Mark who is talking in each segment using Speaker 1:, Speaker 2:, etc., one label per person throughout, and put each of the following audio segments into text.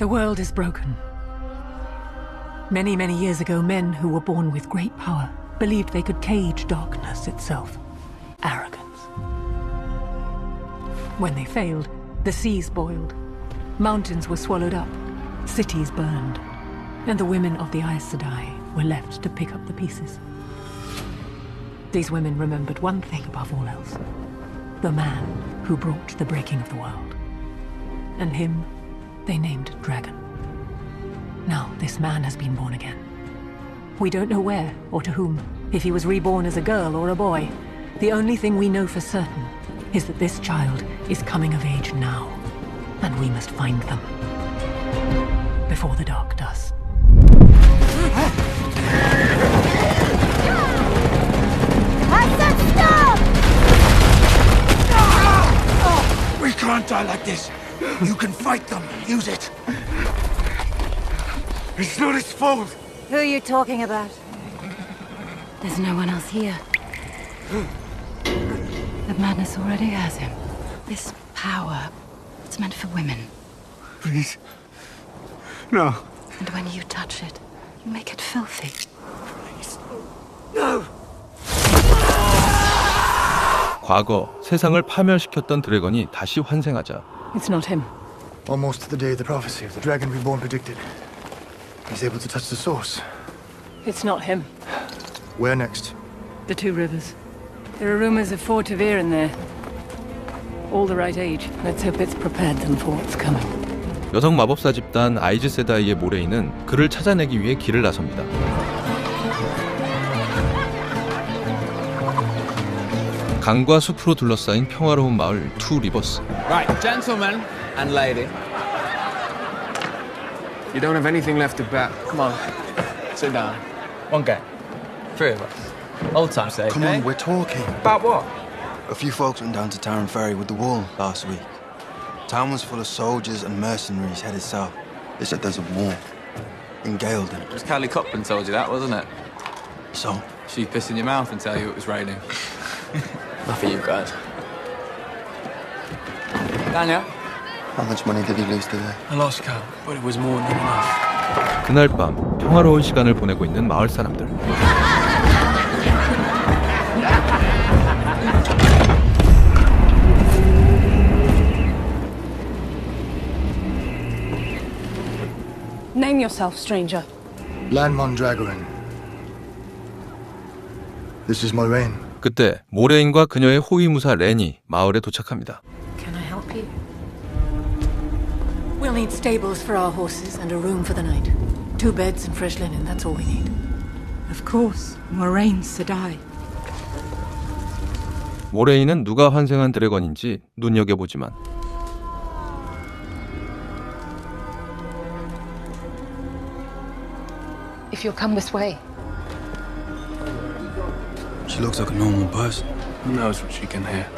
Speaker 1: The world is broken. Many, many years ago, men who were born with great power believed they could cage darkness itself. Arrogance. When they failed, the seas boiled, mountains were swallowed up, cities burned, and the women of the Aes Sedai were left to pick up the pieces. These women remembered one thing above all else: the man who brought the breaking of the world. And him they named Dragon. Now this man has been born again. We don't know where or to whom, if he was reborn as a girl or a boy. The only thing we know for certain is that this child is coming of age now, and we must find them before the dark does.
Speaker 2: I said stop!
Speaker 3: We can't die like this. You can fight them. Use it. It's not his fault.
Speaker 2: Who are you talking about? There's no one else here. The madness already has him. This power, it's meant for women.
Speaker 3: Please. No.
Speaker 2: And when you touch it, you make it filthy.
Speaker 3: Please. No!
Speaker 4: 과거 세상을 파멸시켰던 드래건이 다시 환생하자
Speaker 1: It's not him.
Speaker 5: Almost to the day of the prophecy of the dragon reborn predicted. He's able to touch the source.
Speaker 1: It's not him.
Speaker 5: Where next?
Speaker 1: The Two Rivers. There are rumors of Fort Tavir in there. All the right age. Let's hope it's prepared them for what's coming.
Speaker 4: 여성 마법사 집단 아이즈 세다이의 모레이는 그를 찾아내기 위해 길을 나섭니다. 강과 숲으로 둘러싸인 평화로운 마을 투 리버스.
Speaker 6: Right, gentlemen and lady. You don't have anything left to bet. Come on, sit down.
Speaker 7: One game. Three of us. Old time's sake,
Speaker 5: Come
Speaker 7: eh?
Speaker 5: on, we're talking.
Speaker 7: About what?
Speaker 8: A few folks went down to Taran Ferry with the wall last week. Town was full of soldiers and mercenaries headed south. They said there's a war in Gaelden.
Speaker 7: It was Callie Copland told you that, wasn't it?
Speaker 8: So,
Speaker 7: She'd piss in your mouth and tell you it was raining. Not for you guys. Daniel?
Speaker 8: how much money did he lose today?
Speaker 6: I lost count, but it was more than enough.
Speaker 4: 그날 밤 평화로운 시간을 보내고 있는 마을 사람들.
Speaker 1: Name yourself, stranger.
Speaker 5: Lanmon Dragorin. This is Moraine.
Speaker 4: 그때 모레인과 그녀의 호위무사 렌이 마을에 도착합니다.
Speaker 1: Can I help you? We'll need stables for our horses and a room for the night. 2 beds and fresh linen, that's all we need. Of course, Moraine Sedai.
Speaker 4: 모레인은 누가 환생한 드래건인지 눈여겨보지만
Speaker 1: If you'll come this way.
Speaker 8: She looks like a normal person.
Speaker 6: Who knows what she can hear?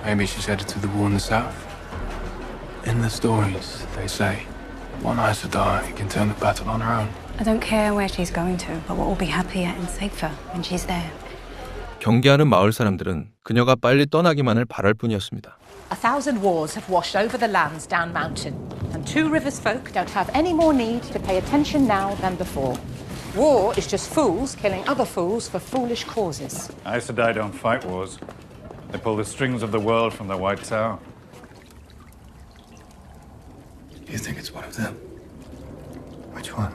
Speaker 6: Maybe she's headed to the war in the south. In the stories, they say, one Aes Sedai can turn the battle on her own.
Speaker 9: I don't care where she's going to, but we'll all be happier and safer when she's there.
Speaker 4: 경계하는 마을 사람들은 그녀가 빨리 떠나기만을 바랄 뿐이었습니다.
Speaker 10: 1,000 wars have washed over the lands down mountain, and Two Rivers folk don't have any more need to pay attention now than before. War is just fools killing other fools for foolish causes.
Speaker 11: Aes Sedai don't fight wars. They pull the strings of the world from the White Tower.
Speaker 5: You think it's one of them? Which one?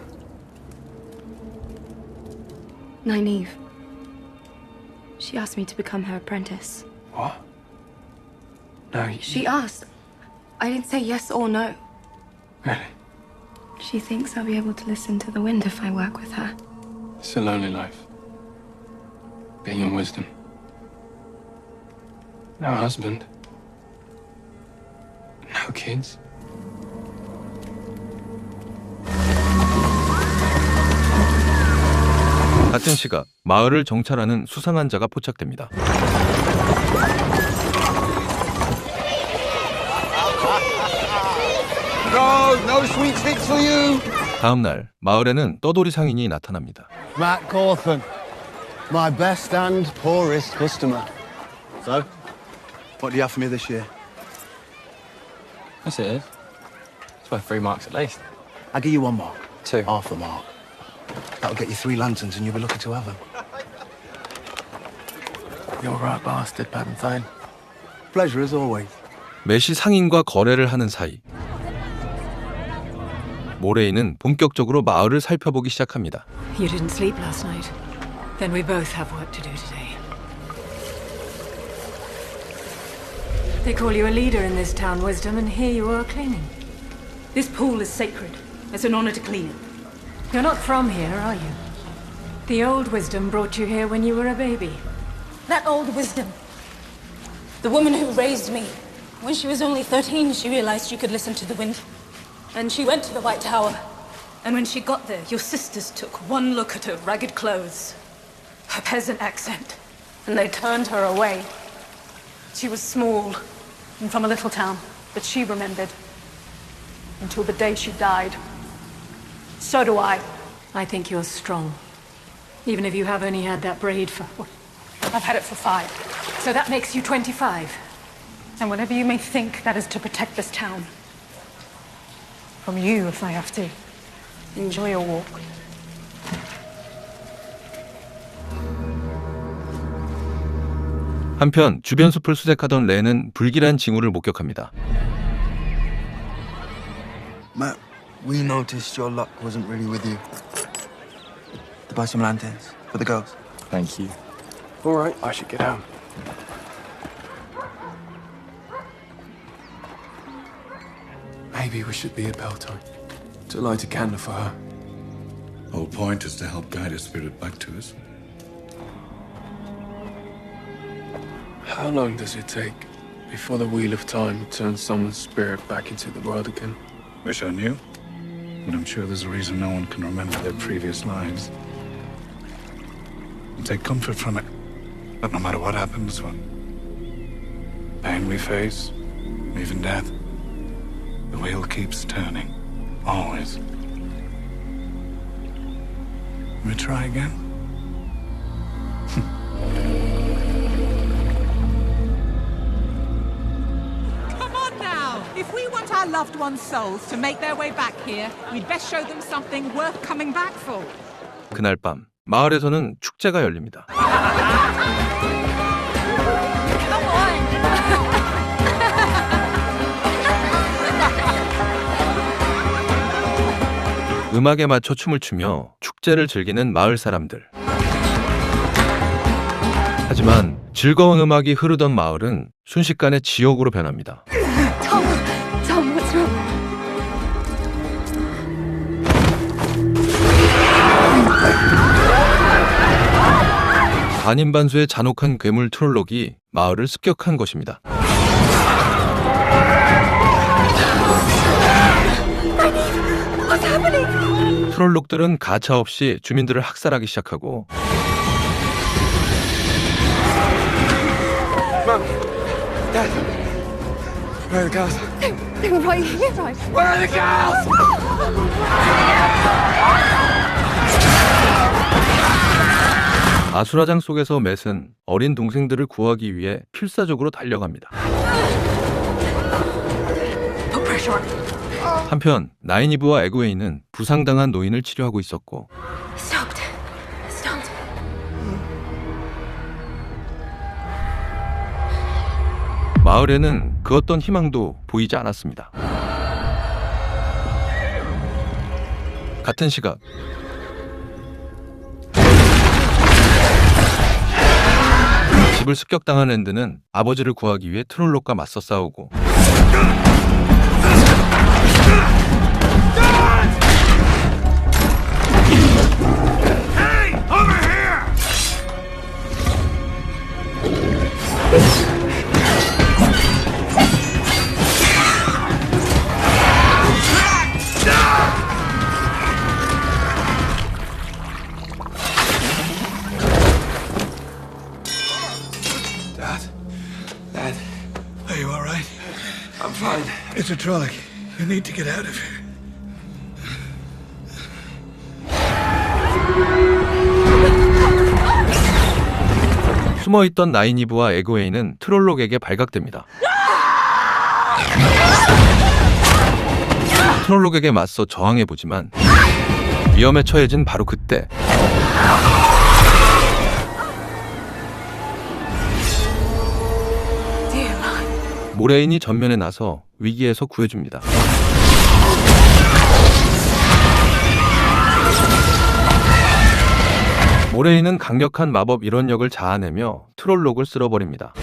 Speaker 9: Nynaeve. She asked me to become her apprentice.
Speaker 6: What? No,
Speaker 9: She asked. I didn't say yes or no.
Speaker 6: really?
Speaker 9: She thinks I'll be able to listen to the wind if I work with her.
Speaker 6: It's a lonely life. Being in wisdom. No husband. No kids.
Speaker 4: 같은 시각 마을을 정찰하는 수상한 자가 포착됩니다.
Speaker 3: No sweet sticks for you.
Speaker 4: 다음 날 마을에는 떠돌이 상인이 나타납니다.
Speaker 3: Matt Cawthon, my best and poorest customer.
Speaker 8: So, what do you have for me this year?
Speaker 7: That's it. It's worth 3 marks at least.
Speaker 12: I'll give you 1 mark.
Speaker 7: 2.
Speaker 12: Half a mark. That'll get you 3 lanterns and you'll be lucky to have them.
Speaker 6: You're a right bastard, Paddington.
Speaker 12: Pleasure as always.
Speaker 4: 맷이 상인과 거래를 하는 사이 모레이는 본격적으로 마을을 살펴보기 시작합니다.
Speaker 1: You didn't sleep last night. Then we both have work to do today. They call you a leader in this town, Wisdom, and here you are cleaning.
Speaker 9: This pool is sacred. It's an honor to clean it.
Speaker 1: You're not from here, are you? The old Wisdom brought you here when you were a baby.
Speaker 9: That old wisdom. The woman who raised me. When she was only 13, she realized she could listen to the wind. And she went to the White Tower. And when she got there, your sisters took one look at her ragged clothes, her peasant accent, and they turned her away. She was small and from a little town, but she remembered. Until the day she died. So do I.
Speaker 1: I think you're strong. Even if you have only had that braid for...
Speaker 9: I've had it for 5.
Speaker 1: So that makes you 25.
Speaker 9: And whatever you may think, that is to protect this town. From you, if I have to. Enjoy your walk.
Speaker 4: 한편 주변 숲을 수색하던 렌은 불길한 징후를 목격합니다.
Speaker 8: Matt, we noticed your luck wasn't really with you. To buy some lanterns for the girls.
Speaker 7: Thank you.
Speaker 6: All right, I should get home. Maybe we should be at Beltane to light a candle for her.
Speaker 3: The whole point is to help guide her spirit back to us.
Speaker 6: How long does it take before the Wheel of Time turns someone's spirit back into the world again?
Speaker 3: Wish I knew. But I'm sure there's a reason no one can remember their previous lives. And take comfort from it. That no matter what happens, what pain we face, even death, the wheel keeps turning. Always. Let me try again?
Speaker 10: Come on now! If we want our loved ones' souls to make their way back here, we'd best show them something worth coming back for.
Speaker 4: 그날 밤 마을에서는 축제가 열립니다. 음악에 맞춰 춤을 추며 축제를 즐기는 마을 사람들. 하지만 즐거운 음악이 흐르던 마을은 순식간에 지옥으로 변합니다.
Speaker 9: Tom, what's wrong?
Speaker 4: 반인반수의 잔혹한 괴물 트롤록이 마을을 습격한 것입니다.
Speaker 9: What's happening?
Speaker 4: 트롤록들은 가차없이 주민들을 학살하기 시작하고
Speaker 8: Mum, Dad, where are the girls?
Speaker 9: They were right here, right?
Speaker 8: Where are the girls?
Speaker 4: 아수라장 속에서 맷은 어린 동생들을 구하기 위해 필사적으로 달려갑니다. 한편 나이니브와 에고웨이는 부상당한 노인을 치료하고 있었고
Speaker 9: Stopped. Stopped.
Speaker 4: 마을에는 그 어떤 희망도 보이지 않았습니다. 같은 시각 집을 습격당한 랜드는 아버지를 구하기 위해 트롤록과 맞서 싸우고
Speaker 3: Dad, are you all right?
Speaker 8: I'm fine.
Speaker 3: It's a Trolloc. You need to get out of here.
Speaker 4: 숨어있던 나이니브와 에고웨이는 트롤록에게 발각됩니다. 트롤록에게 맞서 저항해보지만 위험에 처해진 바로 그때 모레인이 전면에 나서 위기에서 구해줍니다. 모레인은 강력한 마법 일원력을 자아내며 트롤록을 쓸어버립니다.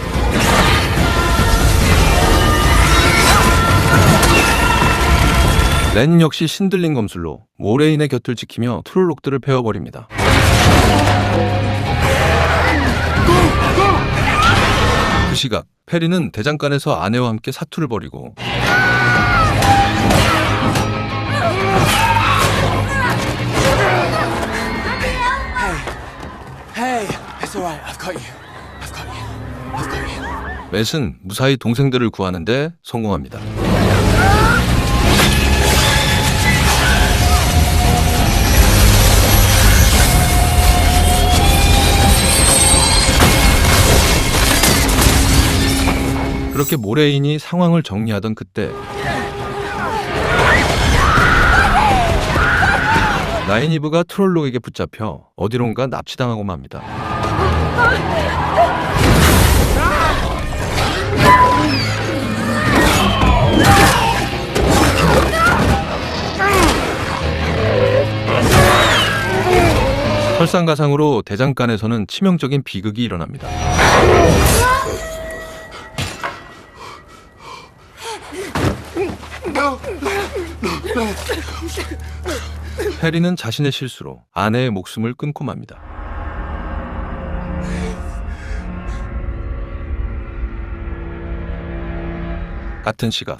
Speaker 4: 렌 역시 신들린 검술로 모레인의 곁을 지키며 트롤록들을 베어버립니다. 그 시각 페리는 대장간에서 아내와 함께 사투를 벌이고
Speaker 13: Hey, it's alright. I've got you. I've got you. I've got you.
Speaker 4: 맷은 무사히 동생들을 구하는데 성공합니다. 그렇게 모레인이 상황을 정리하던 그때 나인이브가 트롤록에게 붙잡혀 어디론가 납치당하고 맙니다. 설상가상으로 대장간에서는 치명적인 비극이 일어납니다. 페리는 자신의 실수로 아내의 목숨을 끊고 맙니다. 같은 시각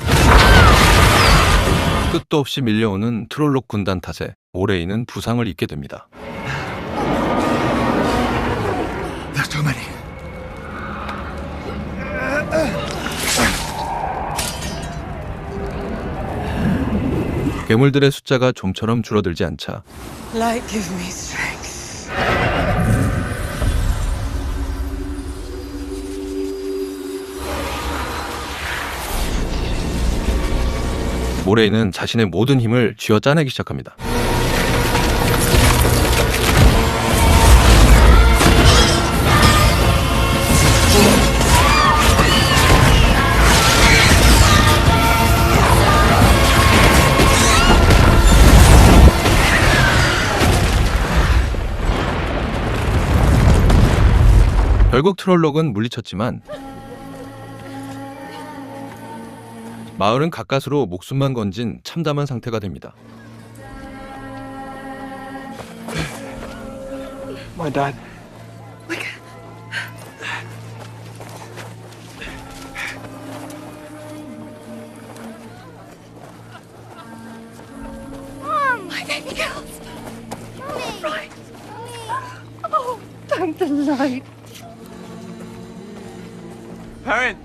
Speaker 4: 끝도 없이 밀려오는 트롤록 군단 탓에 모레인은 부상을 입게 됩니다.
Speaker 5: There's too many.
Speaker 4: 괴물들의 숫자가 좀처럼 줄어들지 않자
Speaker 2: Light, give me strength.
Speaker 4: 모레인은 자신의 모든 힘을 쥐어 짜내기 시작합니다. 결국 트롤록은 물리쳤지만 마을은 가까스로 목숨만 건진 참담한 상태가 됩니다.
Speaker 6: My dad.
Speaker 2: Mom, my baby girls. Right. Oh, thank the light.
Speaker 6: Perrin!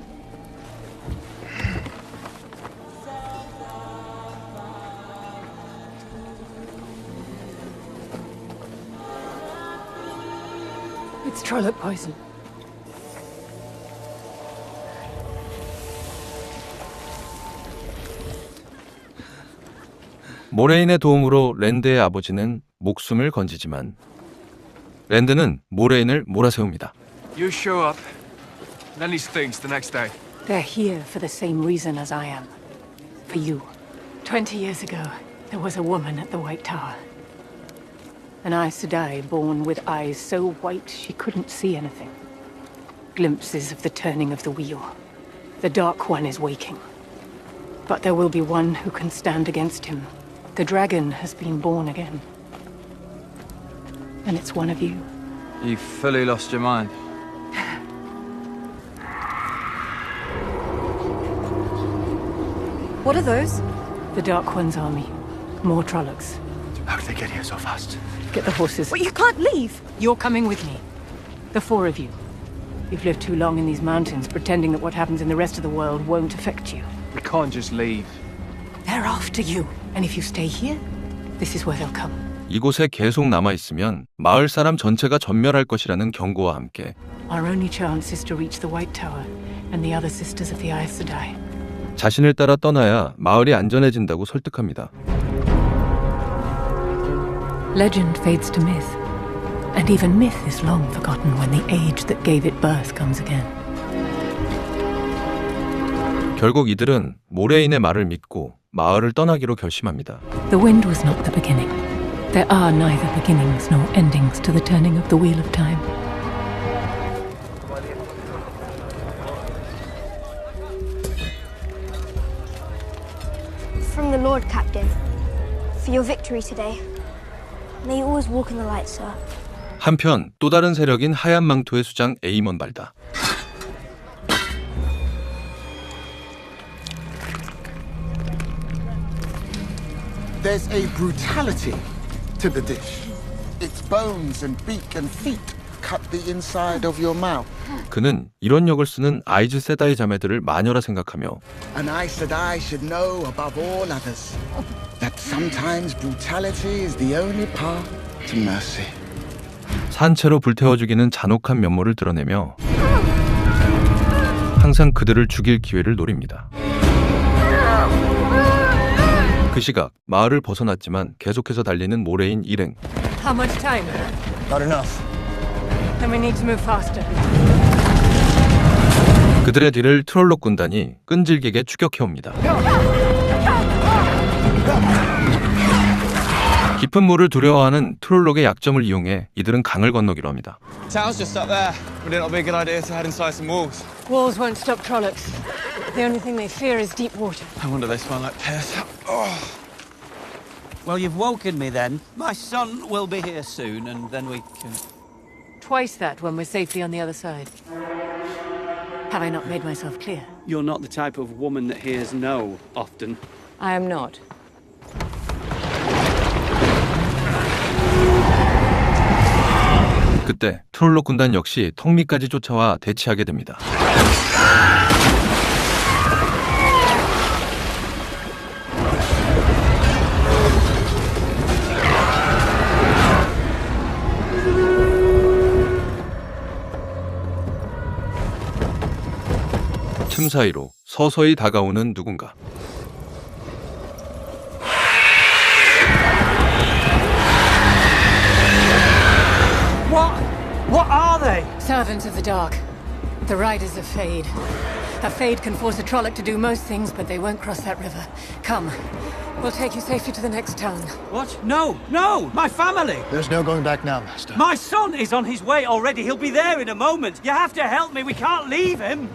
Speaker 1: It's Trolloc poison.
Speaker 4: 모레인의 도움으로 랜드의 아버지는 목숨을 건지지만 랜드는 모레인을 몰아세웁니다.
Speaker 6: You show up, then he stinks the next day.
Speaker 1: They're here for the same reason as I am. For you. 20 years ago, there was a woman at the White Tower. An Aes Sedai born with eyes so white she couldn't see anything. Glimpses of the turning of the wheel. The Dark One is waking. But there will be one who can stand against him. The dragon has been born again. And it's one of you.
Speaker 7: You fully lost your mind.
Speaker 2: What are those?
Speaker 1: The Dark One's army. More Trollocs.
Speaker 5: How did they get here so fast?
Speaker 1: Get the horses.
Speaker 2: But you can't leave.
Speaker 1: You're coming with me. The four of you. You've lived too long in these mountains, pretending that what happens in the rest of the world won't affect you.
Speaker 6: We can't just leave.
Speaker 1: They're after you. And if you stay here, this is where they'll come.
Speaker 4: 이곳에 계속 남아있으면 마을 사람 전체가 전멸할 것이라는 경고와 함께
Speaker 1: Our only chance is to reach the White Tower and the other sisters of the Aes Sedai.
Speaker 4: 자신을 따라 떠나야 마을이 안전해진다고 설득합니다.
Speaker 1: Legend fades to myth, and even myth is long forgotten when the age that gave it birth comes again.
Speaker 4: 결국 이들은 모레인의 말을 믿고 마을을 떠나기로 결심합니다.
Speaker 1: The wind was not the beginning. There are neither beginnings nor endings to the turning of the wheel of time.
Speaker 14: From the Lord, Captain, for your victory today. May you always walk in the light, sir.
Speaker 4: 한편 또 다른 세력인 하얀 망토의 수장 에이먼 발다.
Speaker 15: There's a brutality to the dish. Its bones and beak and feet cut the inside of your mouth.
Speaker 4: 그는 이런 역을 쓰는 아이즈 세다이 자매들을 마녀라 생각하며
Speaker 15: An Aes Sedai should know above all others that sometimes brutality is the only path to mercy.
Speaker 4: 산채로 불태워 죽이는 잔혹한 면모를 드러내며 항상 그들을 죽일 기회를 노립니다. 그 시각 마을을 벗어났지만 계속해서 달리는 모레인 일행.
Speaker 1: How much time?
Speaker 5: Not enough.
Speaker 1: Then we need to move faster.
Speaker 4: 그들의 뒤를 트롤록 군단이 끈질기게 추격해옵니다. 깊은 물을 두려워하는 트롤록의 약점을 이용해 이들은 강을 건너기로 합니다.
Speaker 13: Town's just up there. Would it not be a good idea to head inside some walls?
Speaker 1: Walls won't stop Trollocs. The only thing they fear is deep water.
Speaker 13: I wonder they smell like piss. Oh.
Speaker 16: Well, you've woken me then. My son will be here soon, and then we can...
Speaker 1: Twice that when we're safely on the other side. Have I not made myself clear?
Speaker 16: You're not the type of woman that hears no often.
Speaker 1: I am not.
Speaker 4: 그때 트롤록 군단 역시 턱 밑까지 쫓아와 대치하게 됩니다. 틈 사이로 서서히 다가오는 누군가.
Speaker 16: What are they?
Speaker 1: Servants of the dark. The riders of Fade. A Fade can force a Trolloc to do most things, but they won't cross that river. Come. We'll take you safely to the next town.
Speaker 16: What? No, no! My family!
Speaker 5: There's no going back now, Master.
Speaker 16: My son is on his way already. He'll be there in a moment. You have to help me. We can't leave him.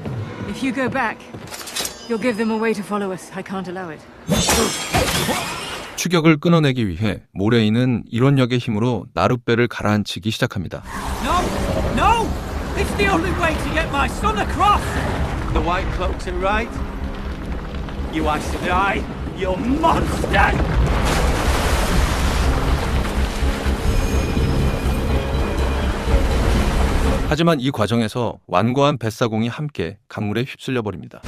Speaker 1: If you go back, you'll give them a way to follow us. I can't allow it.
Speaker 4: 추격을 끊어내기 위해 모레인은 이런 역의 힘으로 나룻배를 가라앉히기 시작합니다.
Speaker 16: No! No! It's the only way to get my son across! The white cloaks are right. You Aes Sedai, you monster!
Speaker 4: 하지만 이 과정에서 완고한 뱃사공이 함께 강물에 휩쓸려 버립니다.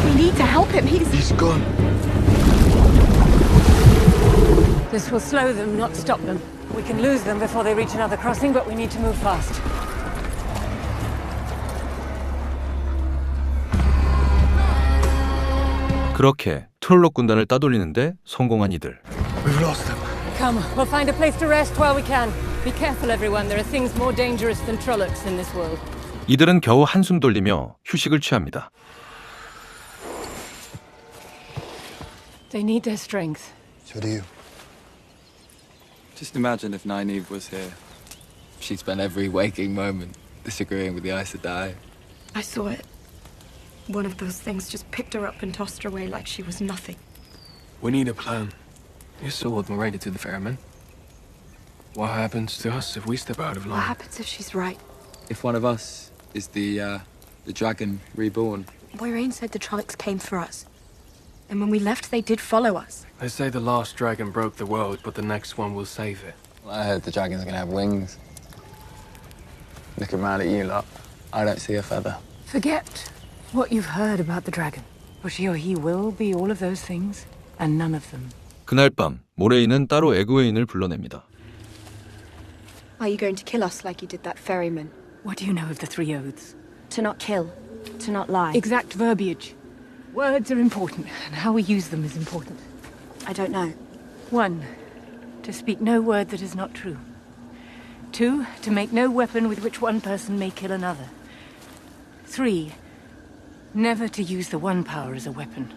Speaker 10: We need to help him.
Speaker 5: He's gone.
Speaker 1: This will slow them, not stop them. We can lose them before they reach another crossing, but we need to move fast.
Speaker 4: 그렇게 트롤록 군단을 따돌리는데 성공한 이들.
Speaker 5: We've lost them.
Speaker 1: Come, we'll find a place to rest while we can. Be careful, everyone. There are things more dangerous than Trollocs in this world.
Speaker 4: 이들은 겨우 한숨 돌리며 휴식을 취합니다.
Speaker 1: They need their strength.
Speaker 5: So do you.
Speaker 7: Just imagine if Nynaeve was here. She'd spend every waking moment disagreeing with the Aes Sedai.
Speaker 17: I saw it. One of those things just picked her up and tossed her away like she was nothing.
Speaker 6: We need a plan. Your sword will raid it to the Ferryman. What happens to us if we step out of line?
Speaker 17: What happens if she's right?
Speaker 7: If one of us is the dragon reborn.
Speaker 17: Moiraine said the Trollocs came for us. And when we left, they did follow us.
Speaker 6: They say the last dragon broke the world, but the next one will save it.
Speaker 7: Well, I heard the dragon's gonna have wings. Looking around at you lot, I don't see a feather.
Speaker 1: Forget what you've heard about the dragon. For she or he will be all of those things, and none of them.
Speaker 4: 그날 밤 모레인은 따로 에그웨인을 불러냅니다.
Speaker 17: Are you going to kill us like you did that ferryman?
Speaker 1: What do you know of the three oaths?
Speaker 14: To not kill, to not lie.
Speaker 1: Exact verbiage. Words are important, and how we use them is important.
Speaker 17: I don't know.
Speaker 1: 1, to speak no word that is not true. 2, to make no weapon with which one person may kill another. 3, never to use the One Power as a weapon,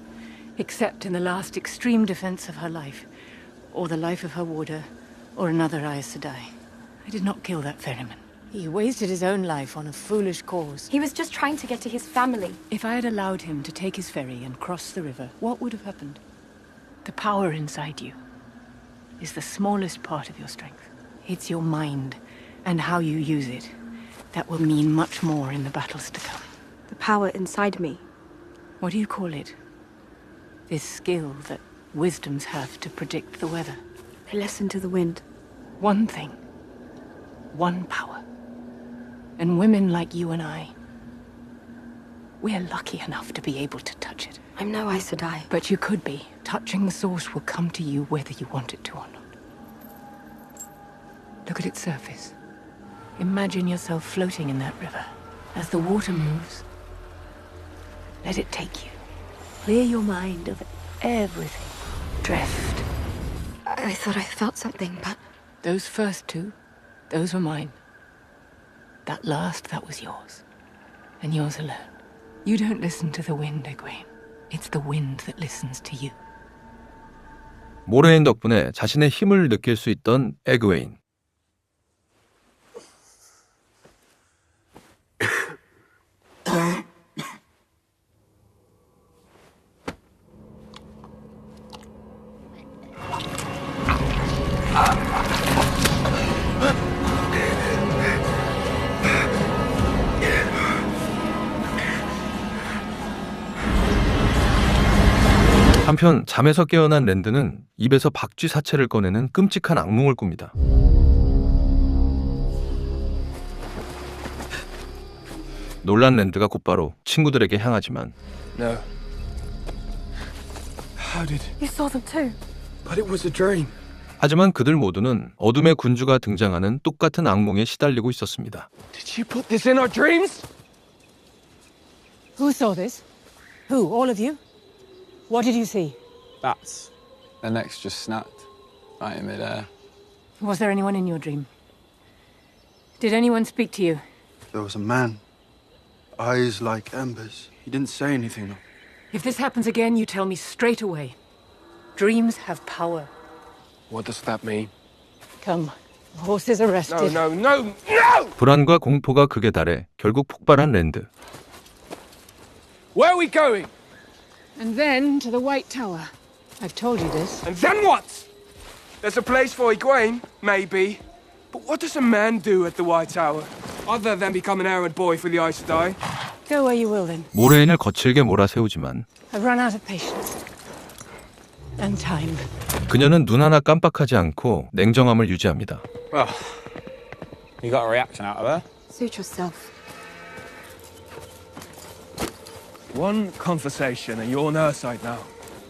Speaker 1: except in the last extreme defense of her life, or the life of her warder, or another Aes Sedai. I did not kill that ferryman. He wasted his own life on a foolish cause.
Speaker 17: He was just trying to get to his family.
Speaker 1: If I had allowed him to take his ferry and cross the river, what would have happened? The power inside you is the smallest part of your strength. It's your mind and how you use it that will mean much more in the battles to come.
Speaker 17: The power inside me.
Speaker 1: What do you call it? This skill that wisdoms have to predict the weather.
Speaker 17: I listen to the wind.
Speaker 1: One thing. One power. And women like you and I, we're lucky enough to be able to touch it.
Speaker 17: I'm no Aes Sedai.
Speaker 1: But you could be. Touching the source will come to you whether you want it to or not. Look at its surface. Imagine yourself floating in that river. As the water moves, let it take you. Clear your mind of everything. Drift.
Speaker 17: I thought I felt something, but...
Speaker 1: Those first 2, those were mine. That last, that was yours. And yours alone. You don't listen to the wind, Egwene. It's the wind that listens to you.
Speaker 4: 모레인 덕분에 자신의 힘을 느낄 수 있던 에그웨인. 한편 잠에서 깨어난 랜드는 입에서 박쥐 사체를 꺼내는 끔찍한 악몽을 꿉니다. 놀란 랜드가 곧바로 친구들에게 향하지만
Speaker 6: No. How did...
Speaker 17: You saw them too.
Speaker 6: But it was a dream.
Speaker 4: 하지만 그들 모두는 어둠의 군주가 등장하는 똑같은 악몽에 시달리고 있었습니다.
Speaker 6: Did you put this in our dreams?
Speaker 1: Who saw this? Who? All of you? What did you see?
Speaker 7: Bats. Their necks just snapped right in midair.
Speaker 1: Was there anyone in your dream? Did anyone speak to you?
Speaker 8: There was a man. Eyes like embers. He didn't say anything, though.
Speaker 1: If this happens again, you tell me straight away. Dreams have power.
Speaker 6: What does that mean?
Speaker 1: Come. The horse is arrested.
Speaker 6: No, no, no, no!
Speaker 4: 불안과 공포가 극에 달해 결국 폭발한 랜드.
Speaker 6: Where are we going?
Speaker 1: And then to the White Tower. I've told you this.
Speaker 6: And then what? There's a place for Egwene, maybe. But what does a man do at the White Tower? Other than become an errand boy for the Aes Sedai?
Speaker 1: Go where you will then.
Speaker 4: 모레인을 거칠게 몰아세우지만
Speaker 1: I've run out of patience. And time.
Speaker 4: 그녀는 눈 하나 깜빡하지 않고 냉정함을 유지합니다.
Speaker 7: Well, you got a reaction out of her?
Speaker 17: Suit yourself.
Speaker 6: One conversation and you're on her side now.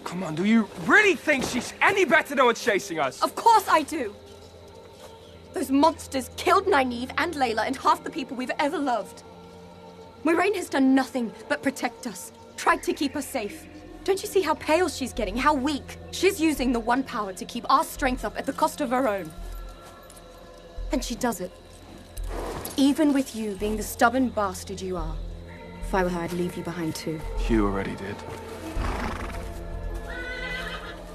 Speaker 6: Come on, do you really think she's any better than what's chasing us?
Speaker 17: Of course I do! Those monsters killed Nynaeve and Layla and half the people we've ever loved. Moiraine has done nothing but protect us, tried to keep us safe. Don't you see how pale she's getting, how weak? She's using the One Power to keep our strength up at the cost of her own. And she does it. Even with you being the stubborn bastard you are. If I were her, I'd leave you behind too.
Speaker 6: You already did.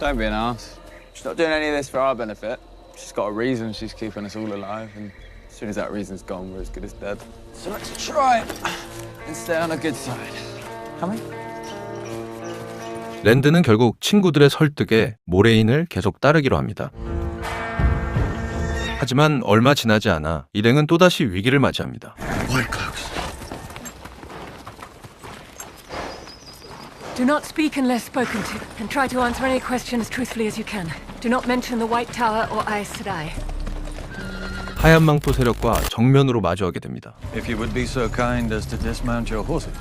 Speaker 7: Don't be an ass. She's not doing any of this for our benefit. She's got a reason she's keeping us all alive, and as soon as that reason's gone, we're as good as dead. So let's try it and stay on the good side. Come on.
Speaker 4: 랜드는 결국 친구들의 설득에 모레인을 계속 따르기로 합니다. 하지만 얼마 지나지 않아 일행은 또다시 위기를 맞이합니다.
Speaker 1: Do not speak unless spoken to, and try to answer any question as truthfully as you can. Do not mention the White Tower or Aes Sedai.
Speaker 4: 하얀 망토 세력과 정면으로 마주하게 됩니다.
Speaker 11: If you would be so kind as to dismount your horses.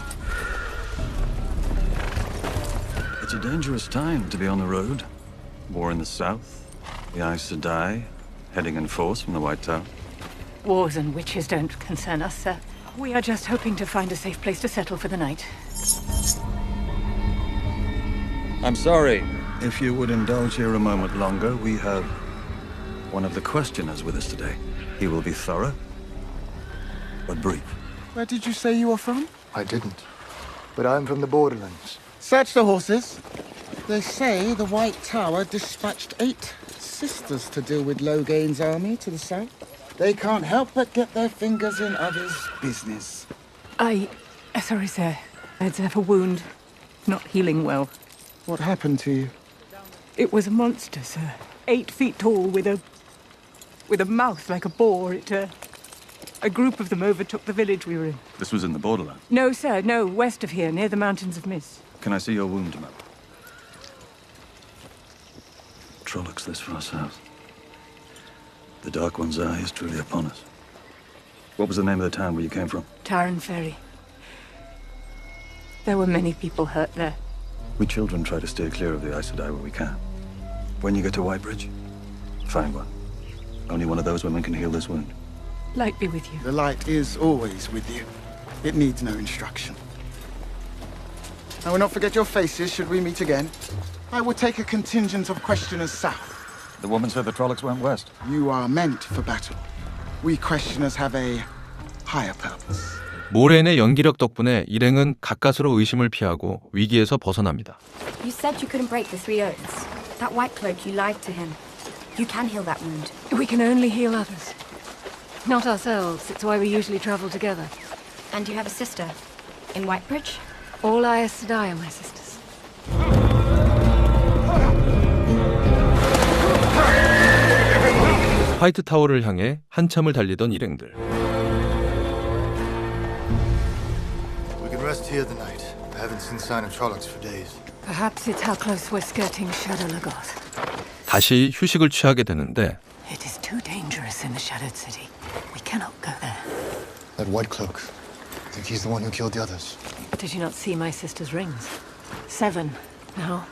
Speaker 11: It's a dangerous time to be on the road. War in the south, the Aes Sedai heading in force from the White Tower.
Speaker 1: Wars and witches don't concern us, sir. We are just hoping to find a safe place to settle for the night.
Speaker 11: I'm sorry. If you would indulge here a moment longer, we have one of the questioners with us today. He will be thorough, but brief.
Speaker 15: Where did you say you were from?
Speaker 5: I didn't. But I'm from the borderlands.
Speaker 15: Search the horses. They say the White Tower dispatched 8 sisters to deal with Loghain's army to the south. They can't help but get their fingers in others' business.
Speaker 1: Sorry, sir. I'd have a wound. Not healing well.
Speaker 15: What happened to you?
Speaker 1: It was a monster, sir. 8 feet tall with a mouth like a boar. A group of them overtook the village we were in.
Speaker 11: This was in the borderlands?
Speaker 1: No, sir. No, west of here, near the Mountains of Mist.
Speaker 11: Can I see your wound map? Trollocs this far south. The Dark One's eye is truly upon us. What was the name of the town where you came from?
Speaker 1: Tarren Ferry. There were many people hurt there.
Speaker 11: We children try to steer clear of the Aes Sedai where we can. When you get to Whitebridge, find one. Only one of those women can heal this wound.
Speaker 1: Light be with you.
Speaker 15: The light is always with you. It needs no instruction. I will not forget your faces should we meet again. I will take a contingent of questioners south.
Speaker 11: The woman said the Trollocs went west.
Speaker 15: You are meant for battle. We questioners have a higher purpose.
Speaker 4: 모렌의 연기력 덕분에 일행은 가까스로 의심을 피하고 위기에서 벗어납니다.
Speaker 17: You said you couldn't break the 3 oaths. That white cloak, you lied to him. You can heal that wound.
Speaker 1: We can only heal others. Not ourselves. It's why we usually travel together.
Speaker 17: And you have a sister in Whitebridge?
Speaker 1: All Aes Sedai are my sisters.
Speaker 4: 화이트 타워를 향해 한참을 달리던 일행들.
Speaker 5: We can rest here the night. I haven't seen sign of Trollocs for days.
Speaker 1: Perhaps it's how close we're skirting Shadow Lagoth.
Speaker 4: 다시 휴식을 취하게 되는데
Speaker 1: It is too dangerous in the Shadowed City. We cannot go there.
Speaker 5: That white cloak. I think he's the one who killed the others.
Speaker 1: Did you not see my sister's rings? 7 now.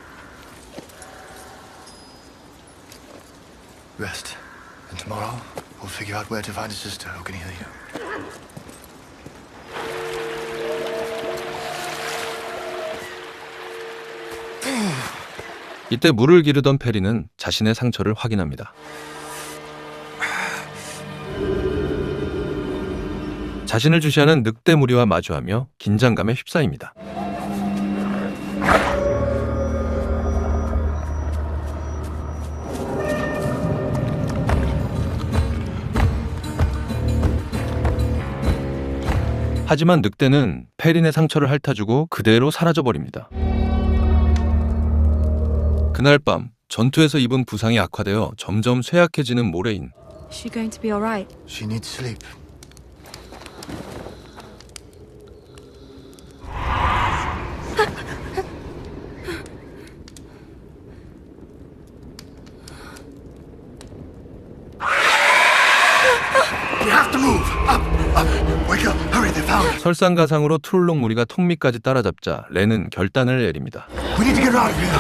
Speaker 5: Rest. And tomorrow, we'll figure out where to find a sister who can heal you.
Speaker 4: 이때 물을 기르던 페리는 자신의 상처를 확인합니다. 자신을 주시하는 늑대 무리와 마주하며 긴장감에 휩싸입니다. 하지만 늑대는 페린의 상처를 핥아주고 그대로 사라져버립니다. 그날 밤 전투에서 입은 부상이 악화되어 점점 쇠약해지는 모레인.
Speaker 17: Is she going to be all right?
Speaker 5: She needs sleep.
Speaker 15: We have to move! Up! Up! Wake up! Hurry, they found us!
Speaker 4: 설상가상으로 트롤록 무리가 턱밑까지 따라잡자 렌은 결단을 내립니다.
Speaker 5: We need to get out of here!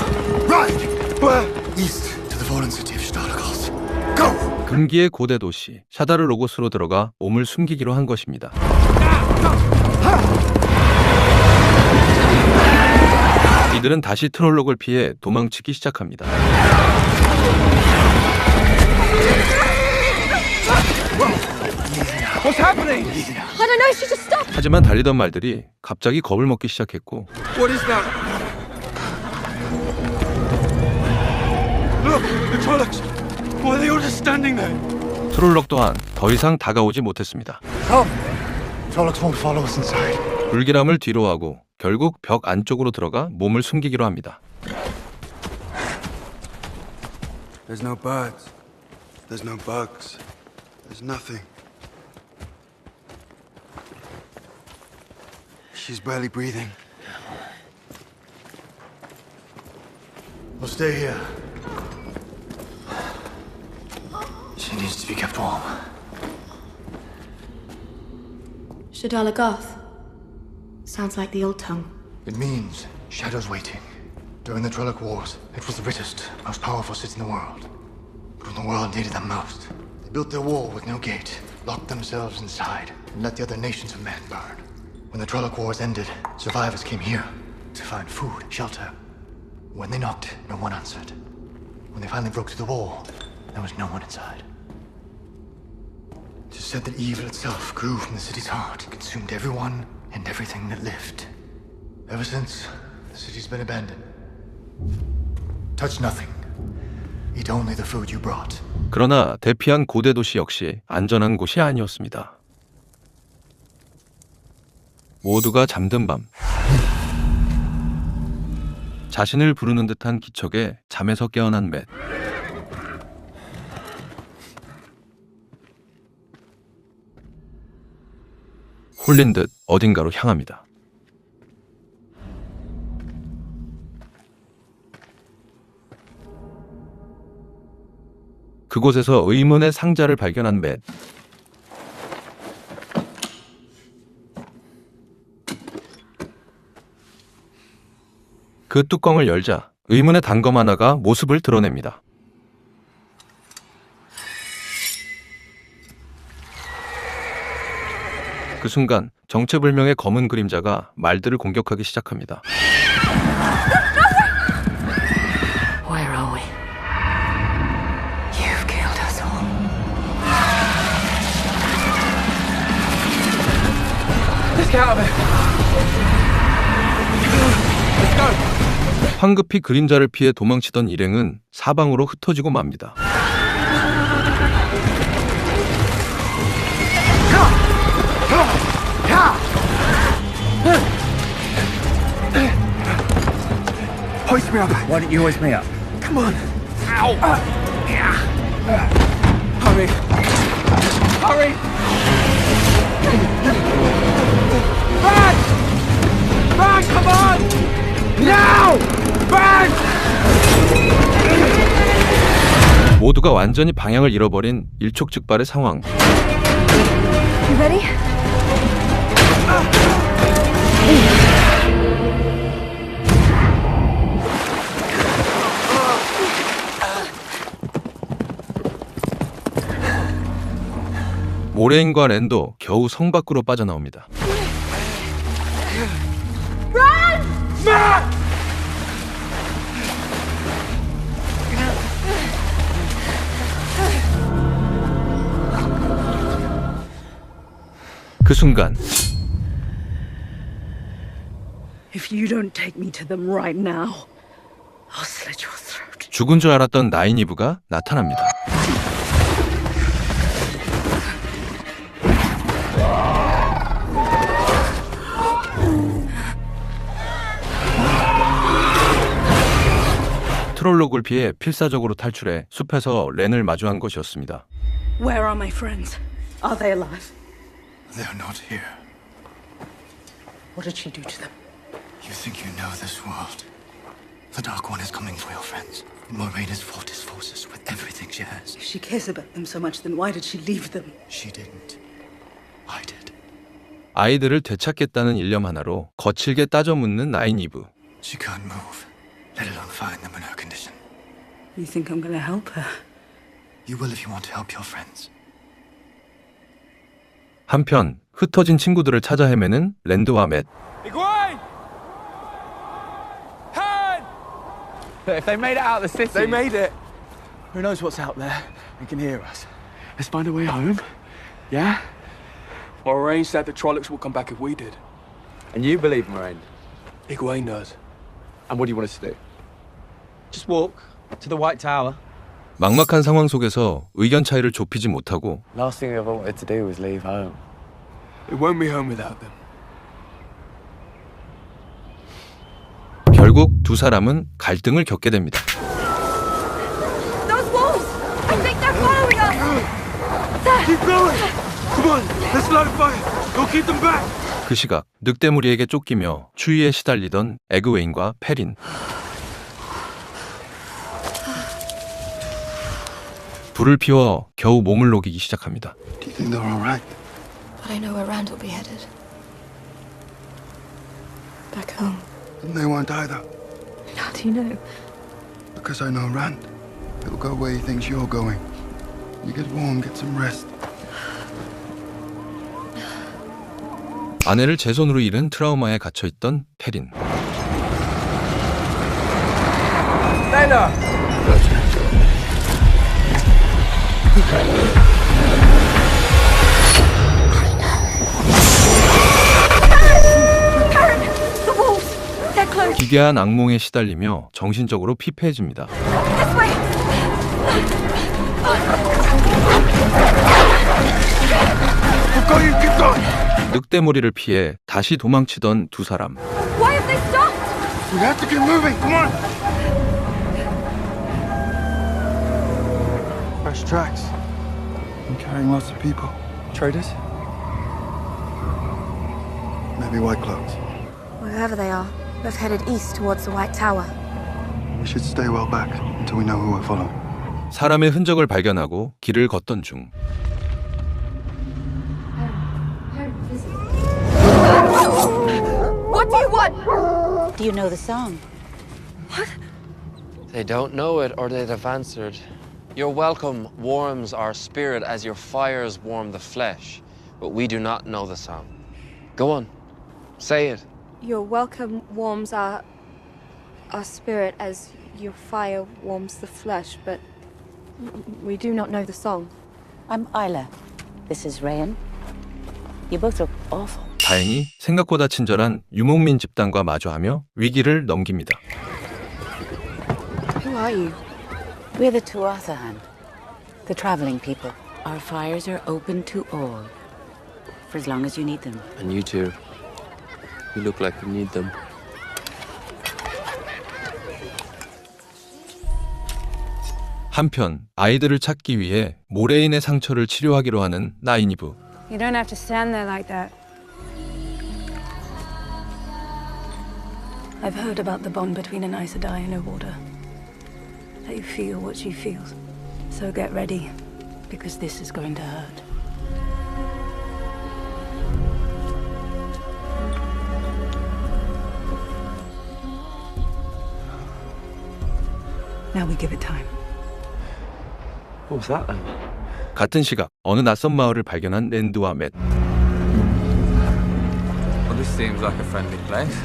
Speaker 5: Right! Where? East, to the fallen city of Shadow Lagoth. Go!
Speaker 4: 금기의 고대 도시 샤다르 로고스로 들어가 몸을 숨기기로 한 것입니다. 이들은 다시 트롤록을 피해 도망치기 시작합니다.
Speaker 16: What's happening?
Speaker 17: I don't know, she just stopped!
Speaker 4: 하지만 달리던 말들이 갑자기 겁을 먹기 시작했고
Speaker 16: What is that? Look, the Trollocs! Why are they all just standing there?
Speaker 4: 트롤록 또한 더 이상 다가오지 못했습니다.
Speaker 5: Come! Trollocs won't follow us inside.
Speaker 4: 불길함을 뒤로하고 결국 벽 안쪽으로 들어가 몸을 숨기기로 합니다.
Speaker 8: There's no birds. There's no bugs. There's nothing. She's barely breathing.
Speaker 5: We'll stay here. She needs to be kept warm.
Speaker 17: Shadow Lagoth. Sounds like the old tongue.
Speaker 5: It means Shadow's waiting. During the Trolloc Wars, it was the richest, most powerful city in the world. But when the world needed them most, they built their wall with no gate, locked themselves inside, and let the other nations of men burn. When the Trolloc Wars ended, survivors came here to find food, shelter. When they knocked, no one answered. When they finally broke through the wall, there was no one inside. It is said that evil itself grew from the city's heart and consumed everyone and everything that lived. Ever since, the city's been abandoned. Touch nothing. Eat only the food you brought.
Speaker 4: 그러나 대피한 고대 도시 역시 안전한 곳이 아니었습니다. 모두가 잠든 밤, 자신을 부르는 듯한 기척에 잠에서 깨어난 맷. 홀린 듯 어딘가로 향합니다. 그곳에서 의문의 상자를 발견한 맷. 그 뚜껑을 열자 의문의 단검 하나가 모습을 드러냅니다. 그 순간 정체불명의 검은 그림자가 말들을 공격하기 시작합니다.
Speaker 1: Where are we? You've killed us all.
Speaker 16: Let's get out of here. Let's go.
Speaker 4: 황급히 그림자를 피해 도망치던 일행은 사방으로 흩어지고 맙니다.
Speaker 16: Hoist me up.
Speaker 13: Why don't you hoist me up?
Speaker 16: Come on. Ow. Hurry. Hurry. Run! Run, come on! Now! Run!
Speaker 4: 모두가 완전히 방향을 잃어버린 일촉즉발의 상황.
Speaker 14: You ready?
Speaker 4: 모레인과 랜도 겨우 성 밖으로 빠져나옵니다.
Speaker 16: Run! Run!
Speaker 4: 그 순간
Speaker 1: If you don't take me to them right now, I'll slit your throat.
Speaker 4: 죽은 줄 알았던 나인이브가 나타납니다. 트롤록을 피해 필사적으로 탈출해 숲에서 렌을 마주한 것이었습니다.
Speaker 1: Where are my friends? Are they alive?
Speaker 5: They're not here.
Speaker 1: What did she do to them?
Speaker 5: You think you know this world? The Dark One is coming for your friends. Moiraine has fought his forces with everything she has.
Speaker 1: If she cares about them so much, then why did she leave them?
Speaker 5: She didn't. I did.
Speaker 4: 아이들을 되찾겠다는 일념 하나로 거칠게 따져 묻는 나인이브.
Speaker 5: She can't move, let alone find them in her condition.
Speaker 1: You think I'm gonna help her?
Speaker 5: You will if you want to help your friends.
Speaker 4: 한편 흩어진 친구들을 찾아 헤매는 랜드와 맷.
Speaker 16: Egwene! Hen!
Speaker 7: But if they made it out of the city...
Speaker 16: They made it. Who knows what's out there and can hear us? Let's find a way home. Yeah? Moiraine said the Trollocs would come back if we did.
Speaker 7: And you believe Moiraine?
Speaker 16: Egwene does.
Speaker 7: And what do you want us to do? Just walk to the White Tower.
Speaker 4: 막막한 상황 속에서 의견 차이를 좁히지 못하고
Speaker 7: Last thing we ever wanted to do was leave home.
Speaker 16: It won't be home without them.
Speaker 4: 결국 두 사람은 갈등을 겪게 됩니다.
Speaker 17: Those walls! I think they're following us! There!
Speaker 16: Keep going! Come on, let's light a fire! Go keep them back!
Speaker 4: 그 시각 늑대무리에게 쫓기며 추위에 시달리던 에그웨인과 페린. 불을 피워 겨우 몸을 녹이기 시작합니다.
Speaker 8: Do you think they're all right?
Speaker 17: But I know where Rand will be headed. Back home.
Speaker 8: And they won't either.
Speaker 17: How do you know?
Speaker 8: Because I know Rand. He'll go where he thinks you're going. You get warm, get some rest.
Speaker 4: 아내를 제 손으로 잃은 트라우마에 갇혀있던 페린.
Speaker 13: Layla!
Speaker 17: Karen! The wolves! They're close.
Speaker 4: 기괴한 악몽에 시달리며 정신적으로 피폐해집니다.
Speaker 17: This way!
Speaker 4: 늑대무리를 피해 다시 도망치던 두 사람.
Speaker 17: Why have they stopped?
Speaker 5: We have to keep moving. Come on.
Speaker 8: Fresh tracks. I'm carrying lots of people. Traders? Maybe white cloaks.
Speaker 14: Wherever they are, they've headed east towards the White Tower.
Speaker 8: We should stay well back until we know who we're following.
Speaker 4: 사람의 흔적을 발견하고 길을 걷던 중
Speaker 17: What do you want?
Speaker 2: Do you know the song?
Speaker 18: They don't know it, or they'd have answered. Your welcome warms our spirit as your fires warm the flesh, but we do not know the song. Go on, say it.
Speaker 14: Your welcome warms our spirit as your fire warms the flesh, but we do not know the song.
Speaker 2: I'm Isla. This is Rayan. You both look awful.
Speaker 4: 다행히 생각보다 친절한 유목민 집단과 마주하며 위기를 넘깁니다.
Speaker 2: Who are you? We're the Tuatha, the traveling people. Our fires are open to all, for as long as you need them.
Speaker 18: And you two, you look like you need them.
Speaker 4: 한편 아이들을 찾기 위해 모레인의 상처를 치료하기로 하는 나이니브.
Speaker 19: You don't have to stand there like that.
Speaker 1: I've heard about the bond between an Aes Sedai and a warder. That you feel what she feels. So get ready, because this is going to hurt. Now we give it time.
Speaker 18: What was that then?
Speaker 4: 같은 시각 어느 낯선 마을을 발견한 랜드와 맷.
Speaker 6: Well, this seems like a friendly place.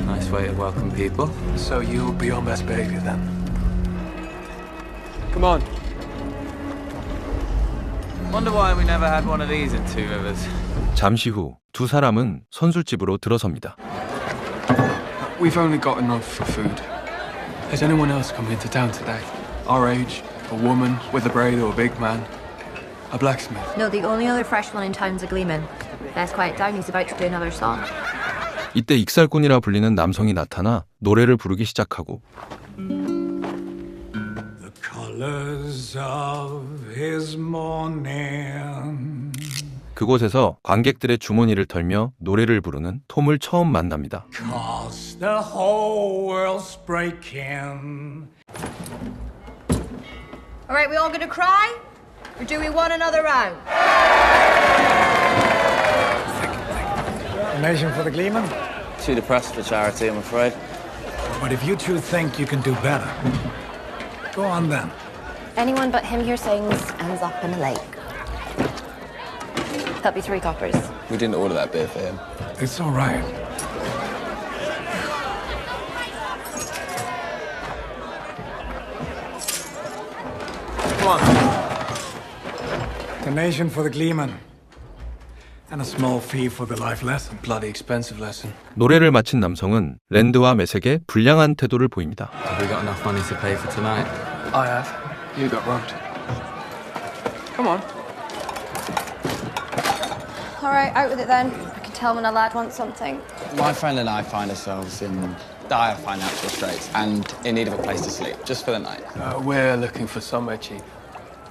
Speaker 6: Nice way to welcome people. So you'll be on best behavior then. Come on.
Speaker 7: Wonder why we never had one of these in Two Rivers.
Speaker 4: 잠시 후 두 사람은 선술집으로 들어섭니다.
Speaker 6: We've only got enough for food. Has anyone else come into town today? Our age, a woman with a braid or a big man, a blacksmith.
Speaker 20: No, the only other fresh one in town's a gleeman. Let's quiet down, he's about to do another song.
Speaker 4: 이때 익살꾼이라 불리는 남성이 나타나 노래를 부르기 시작하고
Speaker 21: The colors of his morning.
Speaker 4: 그곳에서 관객들의 주머니를 털며 노래를 부르는 톰을 처음 만납니다.
Speaker 21: Cause the whole world's breaking.
Speaker 20: All right, we all gonna cry? Or do we want another round?
Speaker 21: Donation for the Gleeman?
Speaker 7: Too depressed for charity, I'm afraid.
Speaker 21: But if you two think you can do better, go on then.
Speaker 14: Anyone but him here sings ends up in a lake. That'll be 3 coppers.
Speaker 7: We didn't order that beer for him.
Speaker 21: It's all right. Come on. Donation for the Gleeman. And a small fee for the life lesson.
Speaker 6: Bloody expensive lesson.
Speaker 4: 노래를 마친 남성은 랜드와 맷에게 불량한 태도를 보입니다.
Speaker 7: Have we got enough money to pay for tonight?
Speaker 6: I have. You got robbed. Come on.
Speaker 14: All right, out with it then. I can tell when a lad wants something.
Speaker 7: My friend and I find ourselves in dire financial straits and in need of a place to sleep, just for the night.
Speaker 6: We're looking for somewhere cheap.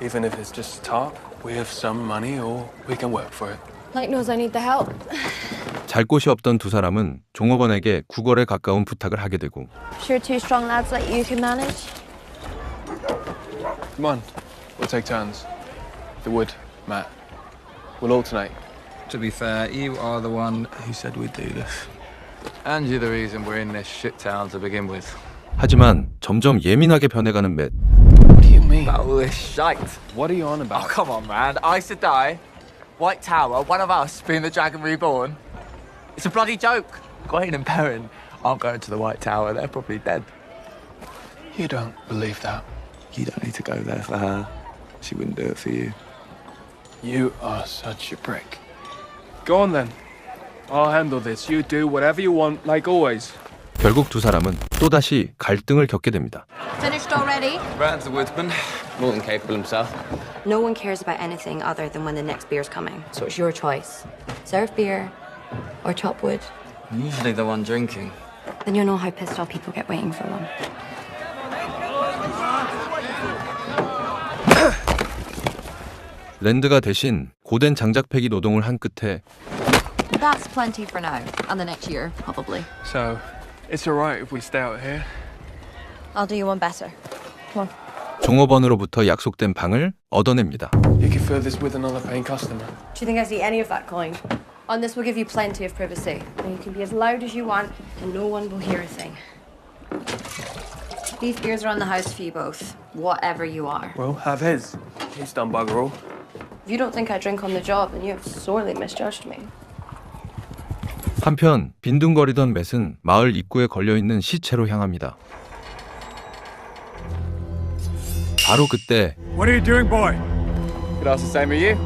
Speaker 6: Even if it's just a tarp, we have some money or we can work for it.
Speaker 14: Light knows I need the help.
Speaker 4: 잘 곳이 없던 두 사람은 종업원에게 구걸에 가까운 부탁을 하게 되고
Speaker 14: Sure 2 strong lads like you can manage?
Speaker 6: Come on, we'll take turns. The wood, Matt. We'll alternate.
Speaker 7: To be fair, you are the one
Speaker 6: who said we'd do this.
Speaker 7: and you're the reason we're in this shit town to begin with.
Speaker 4: 하지만 점점 예민하게 변해가는 맷.
Speaker 6: What do you mean?
Speaker 7: All this shite.
Speaker 6: What are you on about?
Speaker 7: Oh, come on, man. Aes Sedai, White Tower, one of us being the Dragon Reborn. It's a bloody joke. Gawain and Perrin aren't going to the White Tower. They're probably dead.
Speaker 6: You don't believe that.
Speaker 7: You don't need to go there for her. She wouldn't do it for you.
Speaker 6: You are such a prick. Go on then. I'll handle this. You do whatever you want, like always.
Speaker 4: 결국 두 사람은 또다시 갈등을 겪게 됩니다.
Speaker 20: Finished already?
Speaker 7: Brad's a woodsman. More than capable himself.
Speaker 20: No one cares about anything other than when the next beer's coming. So it's your choice. Serve beer or chop wood.
Speaker 7: I'm usually the one drinking.
Speaker 20: Then you'll know how pissed off people get waiting for one.
Speaker 4: 랜드가 대신 고된 장작패기 노동을 한 끝에
Speaker 20: That's plenty for now. And the next year, probably.
Speaker 6: So, it's alright if we stay out here?
Speaker 20: I'll do you one better. Come on.
Speaker 4: 종업원으로부터 약속된 방을 얻어냅니다.
Speaker 6: You can fill this with another paying customer.
Speaker 14: Do you think I see any of that coin? On this, we'll give you plenty of privacy. And you can be as loud as you want, and no one will hear a thing.
Speaker 20: These beers are on the house for you both, whatever you are.
Speaker 6: Well, have his. He's done bugger all.
Speaker 14: If you don't think I drink on the job, then you have sorely misjudged me.
Speaker 4: 한편 빈둥거리던 맷은 마을 입구에 걸려있는 시체로 향합니다. 바로 그때
Speaker 21: What are you doing, boy?
Speaker 7: Could ask the same of you.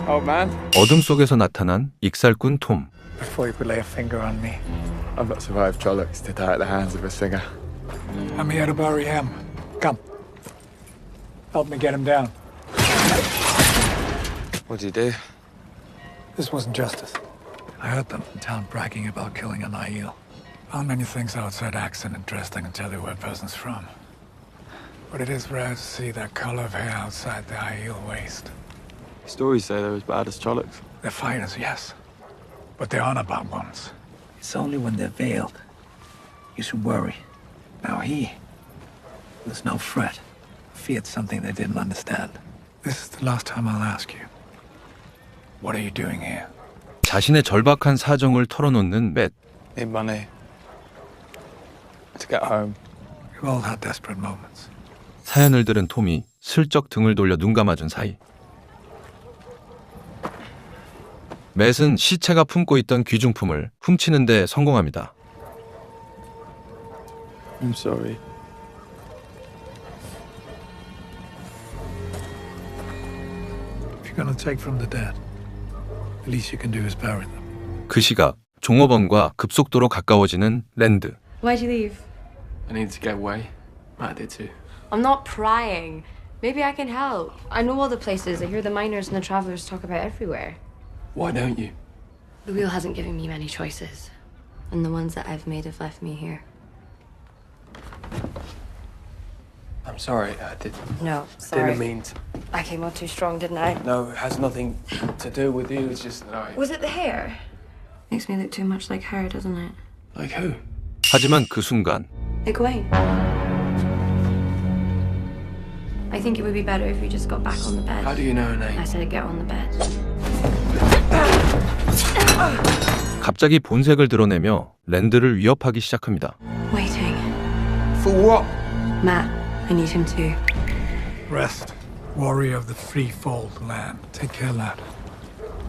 Speaker 7: Old man.
Speaker 4: 어둠 속에서 나타난 익살꾼 톰.
Speaker 21: Before you could lay a finger on me.
Speaker 7: I've not survived Trollocs to die at the hands of a singer.
Speaker 21: I'm here to bury him. Come. Help me get him down.
Speaker 7: What'd you do?
Speaker 21: This wasn't justice. I heard them in town bragging about killing a Nihil. Found many things outside accent interesting and tell you where a person's from. But it is rare to see that color of hair outside the Nihil waist.
Speaker 7: Stories say they're as bad as Trollocs.
Speaker 21: They're fighters, yes. But they're honor-bound ones. It's only when they're veiled. You should worry. Now he was no threat. Feared something they didn't understand. This is the last time I'll ask you. What are you doing here?
Speaker 4: 자신의 절박한 사정을 털어놓는 맷.
Speaker 7: Need money. To get home.
Speaker 21: We've all had desperate moments.
Speaker 4: 사연을 들은 톰이 슬쩍 등을 돌려 눈 감아준 사이 맷은 시체가 품고 있던 귀중품을 훔치는 데 성공합니다.
Speaker 7: I'm sorry.
Speaker 21: If you're gonna take from the dead, the least you can do is bury them.
Speaker 4: 그 시각 종업원과 급속도로 가까워지는 랜드.
Speaker 14: Why'd you leave?
Speaker 6: I needed to get away. I did too.
Speaker 14: I'm not prying. Maybe I can help. I know all the places. I hear the miners and the travelers talk about everywhere.
Speaker 6: Why don't you?
Speaker 14: The wheel hasn't given me many choices. And the ones that I've made have left me here.
Speaker 6: I'm sorry,
Speaker 14: No, sorry.
Speaker 6: didn't mean to.
Speaker 14: I came on too strong, didn't I?
Speaker 6: No, it has nothing to do with you. It's just that I...
Speaker 14: Was it the hair? Makes me look too much like her, doesn't it?
Speaker 6: Like who?
Speaker 4: 하지만 그 순간
Speaker 14: Egwene. I think it would be better if you just got back on the bed.
Speaker 6: How do you know her name?
Speaker 14: I said get on the bed.
Speaker 4: 갑자기 본색을 드러내며 랜드를 위협하기 시작합니다.
Speaker 14: Waiting.
Speaker 6: For what?
Speaker 14: Matt, I need him too.
Speaker 21: Rest. Warrior of the threefold land. Take care, lad.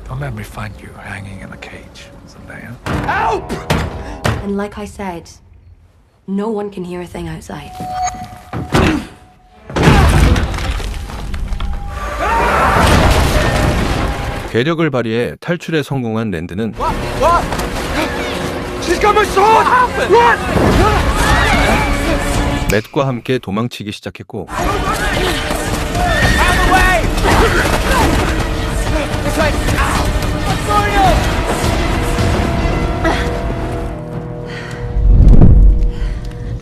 Speaker 21: Don't let me find you hanging in a cage someday, huh?
Speaker 6: Help!
Speaker 14: And like I said, no one can hear a thing outside.
Speaker 4: 괴력을 발휘해 탈출에 성공한 랜드는
Speaker 16: What? She's got my sword! Run!
Speaker 4: 맷과 함께 도망치기 시작했고
Speaker 16: Out of the way! This way! What's going on?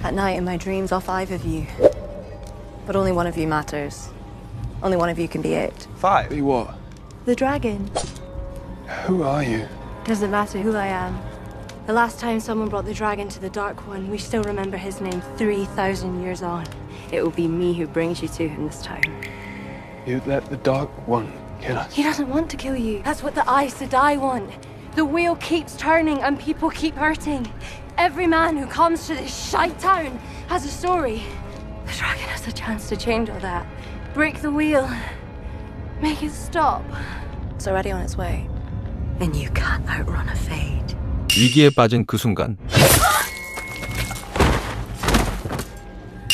Speaker 14: At night in my dreams, all five of you. But only one of you matters. Only one of you can be it.
Speaker 6: Five? Be what?
Speaker 14: The dragon.
Speaker 6: Who are you?
Speaker 14: Doesn't matter who I am. The last time someone brought the dragon to the Dark One, we still remember his name 3,000 years on. It will be me who brings you to him this time.
Speaker 6: You let the Dark One kill us.
Speaker 14: He doesn't want to kill you. That's what the Aes Sedai want. The wheel keeps turning and people keep hurting. Every man who comes to this shite town has a story. The dragon has a chance to change all that. Break the wheel. Make it stop. It's already on its way. And you can't outrun a fate.
Speaker 4: 위기에 빠진 그 순간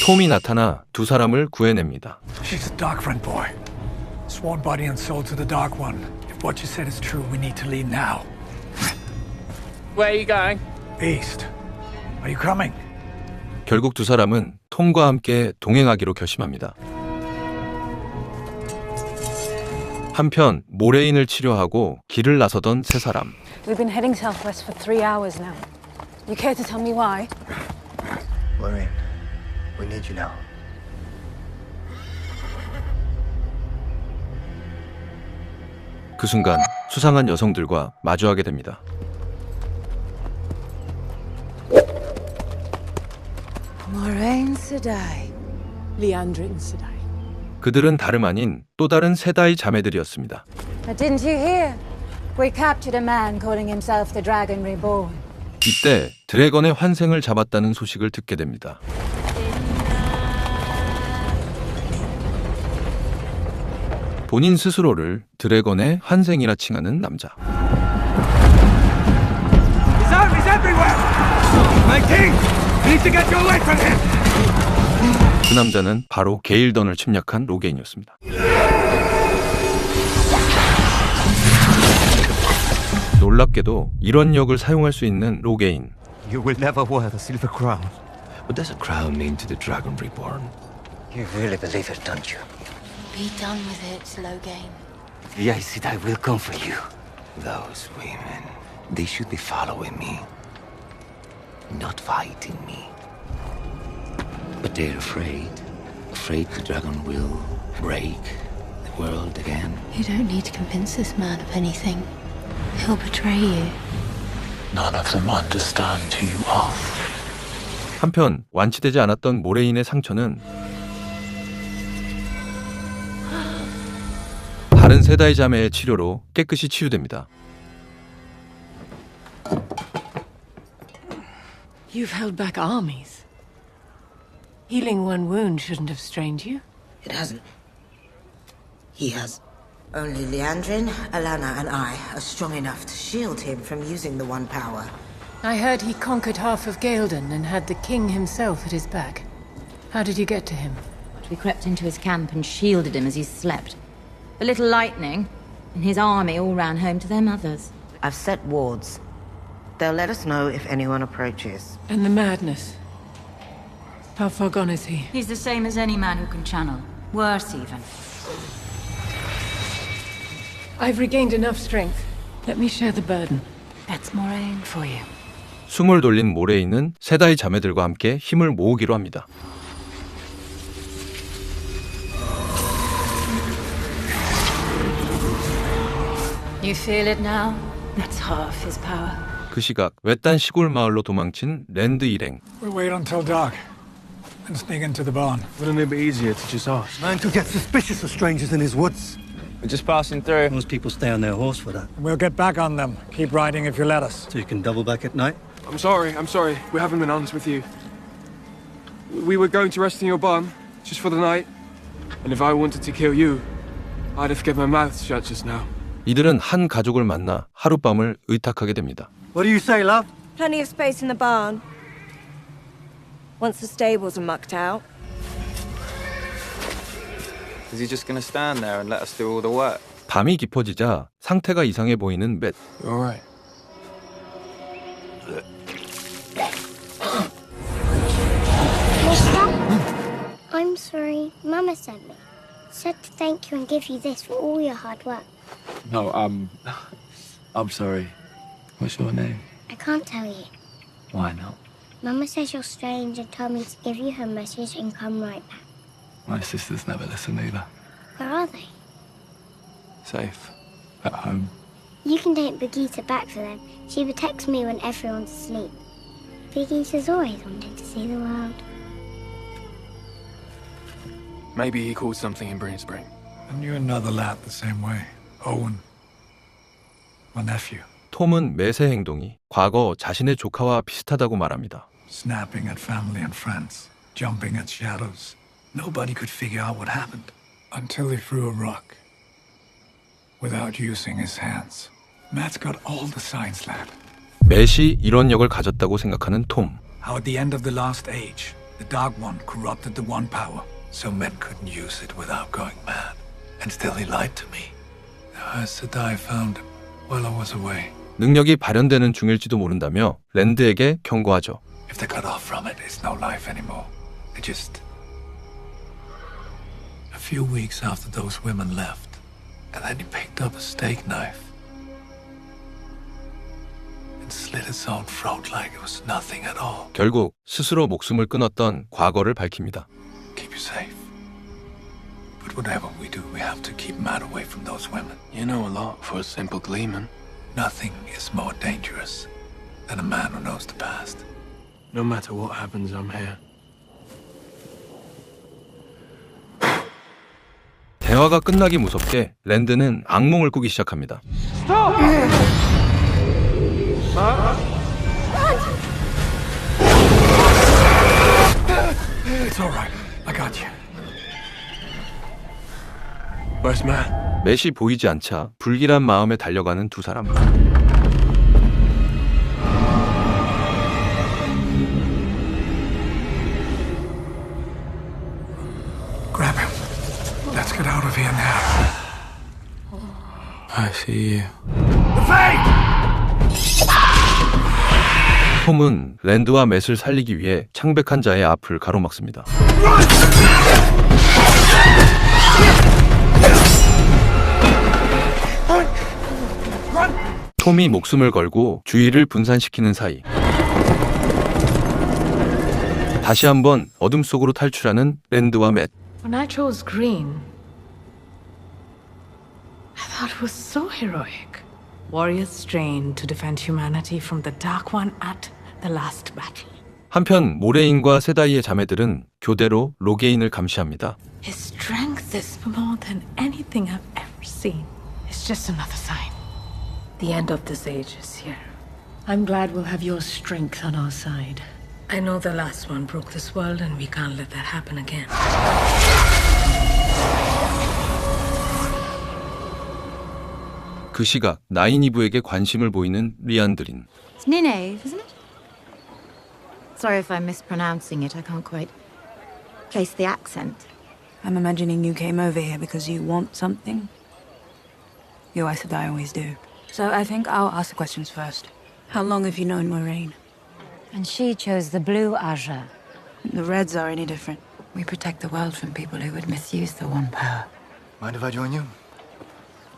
Speaker 4: 톰이 나타나 두 사람을 구해냅니다.
Speaker 21: She's a Darkfriend boy. Sworn body and soul to the Dark One. If what you said is true, we need to leave now.
Speaker 7: Where are you going?
Speaker 21: East. Are you coming?
Speaker 4: 결국 두 사람은 톰과 함께 동행하기로 결심합니다. 한편 모레인을 치료하고 길을 나서던 세 사람.
Speaker 19: We've been heading southwest for 3 hours now. You care to tell me why?
Speaker 5: Lorraine, we need you now.
Speaker 4: 그 순간 수상한 여성들과 마주하게 됩니다.
Speaker 1: Moraine Sedai, Liandrin Sedai.
Speaker 4: 그들은 다름 아닌 또 다른 세다이 자매들이었습니다.
Speaker 19: Didn't you hear? We captured a man calling himself the Dragon Reborn.
Speaker 4: 이때 드래건의 환생을 잡았다는 소식을 듣게 됩니다. 본인 스스로를 드래건의 환생이라 칭하는 남자.
Speaker 16: His army's everywhere! My king! You need to get your away from him!
Speaker 4: 그 남자는 바로 게일던을 침략한 로게인이었습니다. 놀랍게도 이런 역을 사용할 수 있는 로게인.
Speaker 12: You will never wear the silver crown. What does a crown mean to the Dragon Reborn?
Speaker 5: You really believe it, don't you?
Speaker 22: Be done with it, Logain.
Speaker 12: The Aes Sedai will come for you. Those women, they should be following me, not fighting me. But they're afraid the dragon will break the world again.
Speaker 22: You don't need to convince this man of anything. He'll betray you.
Speaker 12: None of them understand who you are.
Speaker 4: 한편 완치되지 않았던 모레인의 상처는 다른 세다이 자매의 치료로 깨끗이 치유됩니다.
Speaker 1: You've held back armies. Healing one wound shouldn't have strained you.
Speaker 23: It hasn't. He has. Only Liandrin, Alana, and I are strong enough to shield him from using the One Power.
Speaker 1: I heard he conquered half of Gaelden and had the king himself at his back. How did you get to him?
Speaker 2: We crept into his camp and shielded him as he slept. A little lightning, and his army all ran home to their mothers.
Speaker 23: I've set wards. They'll let us know if anyone approaches.
Speaker 1: And the madness? How far gone is he?
Speaker 2: He's the same as any man who can channel. Worse, even.
Speaker 1: I've regained enough strength. Let me share the burden. That's Moraine for you.
Speaker 4: 숨을 돌린 모레인은 세다이 자매들과 함께 힘을 모으기로 합니다.
Speaker 2: You feel it now? That's half his power.
Speaker 4: 그 시각 외딴 시골 마을로 도망친 랜드 일행.
Speaker 21: We'll wait until dark and sneak into the barn.
Speaker 6: Wouldn't it be easier to just ask?
Speaker 12: Man could get suspicious of strangers in his woods.
Speaker 7: We're just passing through.
Speaker 12: Most people stay on their horse for that.
Speaker 21: We'll get back on them. Keep riding if you let us.
Speaker 12: So you can double back at night?
Speaker 6: I'm sorry. We haven't been honest with you. We were going to rest in your barn, just for the night. And if I wanted to kill you, I'd have kept my mouth shut just now.
Speaker 4: 이들은 한 가족을 만나 하룻밤을 의탁하게 됩니다.
Speaker 12: What do you say, love?
Speaker 24: Plenty of space in the barn. Once the stables are mucked out.
Speaker 7: Is he just gonna stand there and let us do all the work?
Speaker 4: 밤이 깊어지자 상태가 이상해 보이는 맷.
Speaker 6: All right.
Speaker 25: I'm sorry. Mama sent me. Said to thank you and give you this for all your hard work.
Speaker 6: No, I'm sorry. What's your name?
Speaker 25: I can't tell you.
Speaker 6: Why not?
Speaker 25: Mama says you're strange and told me to give you her message and come right back.
Speaker 6: My sisters never listen either.
Speaker 25: Where are they?
Speaker 6: Safe. At home.
Speaker 25: You can take Brigitte back for them. She protects me when everyone's asleep. Brigitte's always wanted to see the world.
Speaker 6: Maybe he caught something in Breenspring.
Speaker 21: I knew another lad the same way. Owen. My nephew.
Speaker 4: 톰은 맷의 행동이 과거 자신의 조카와 비슷하다고 말합니다.
Speaker 21: Snapping at family and friends. Jumping at shadows. Nobody could figure out what happened. Until he threw a rock. Without using his hands. Matt's got all the signs, lad.
Speaker 4: 맷이 이런 역을 가졌다고 생각하는 톰.
Speaker 21: How at the end of the last age, The Dark One corrupted the One Power, so men couldn't use it without going mad. And still he lied to me. The Aes Sedai found him while I was away.
Speaker 4: 능력이 발현되는 중일지도 모른다며 랜드에게 경고하죠.
Speaker 21: If they cut off from it, it's no life anymore. It just... A few weeks after those women left, and then he picked up a steak knife and slit his own throat like it was nothing at all.
Speaker 4: 결국 스스로 목숨을 끊었던 과거를 밝힙니다.
Speaker 21: Keep you safe. But whatever we do, we have to keep Matt away from those women.
Speaker 3: You know a lot for a simple gleeman.
Speaker 21: Nothing is more dangerous than a man who knows the past.
Speaker 3: No matter what happens, I'm here.
Speaker 4: 대화가 끝나기 무섭게 랜드는 악몽을 꾸기 시작합니다.
Speaker 21: It's all right. I got you.
Speaker 3: Where's Matt?
Speaker 4: 맷이 보이지 않자 불길한 마음에 달려가는 두 사람.
Speaker 21: Grab him. Let's get out of here now.
Speaker 3: I see you.
Speaker 4: 톰은 랜드와 맷을 살리기 위해 창백한 자의 앞을 가로막습니다. 톰이 목숨을 걸고 주의를 분산시키는 사이 다시 한번 어둠 속으로 탈출하는 랜드와 맷.
Speaker 1: When I chose green, I thought it was so heroic. Warriors strained to defend humanity from the Dark One at the last battle.
Speaker 4: 한편 모레인과 세다이의 자매들은 교대로 로게인을 감시합니다.
Speaker 1: His strength is more than anything I've ever seen. It's just another sign. The end of this age is here. I'm glad we'll have your strength on our side. I know the last one broke this world and we can't let that happen again.
Speaker 4: 그 시각 나이니브에게 관심을 보이는 리안드린.
Speaker 2: It's Nineveh, isn't it? Sorry if I'm mispronouncing it. I can't quite place the accent.
Speaker 9: I'm imagining you came over here because you want something. You Aes Sedai always do. So I think I'll ask the questions first. How long have you known Moiraine?
Speaker 19: And she chose the blue Aja.
Speaker 9: The Reds are any different. We protect the world from people who would misuse the One Power.
Speaker 5: Mind if I join you?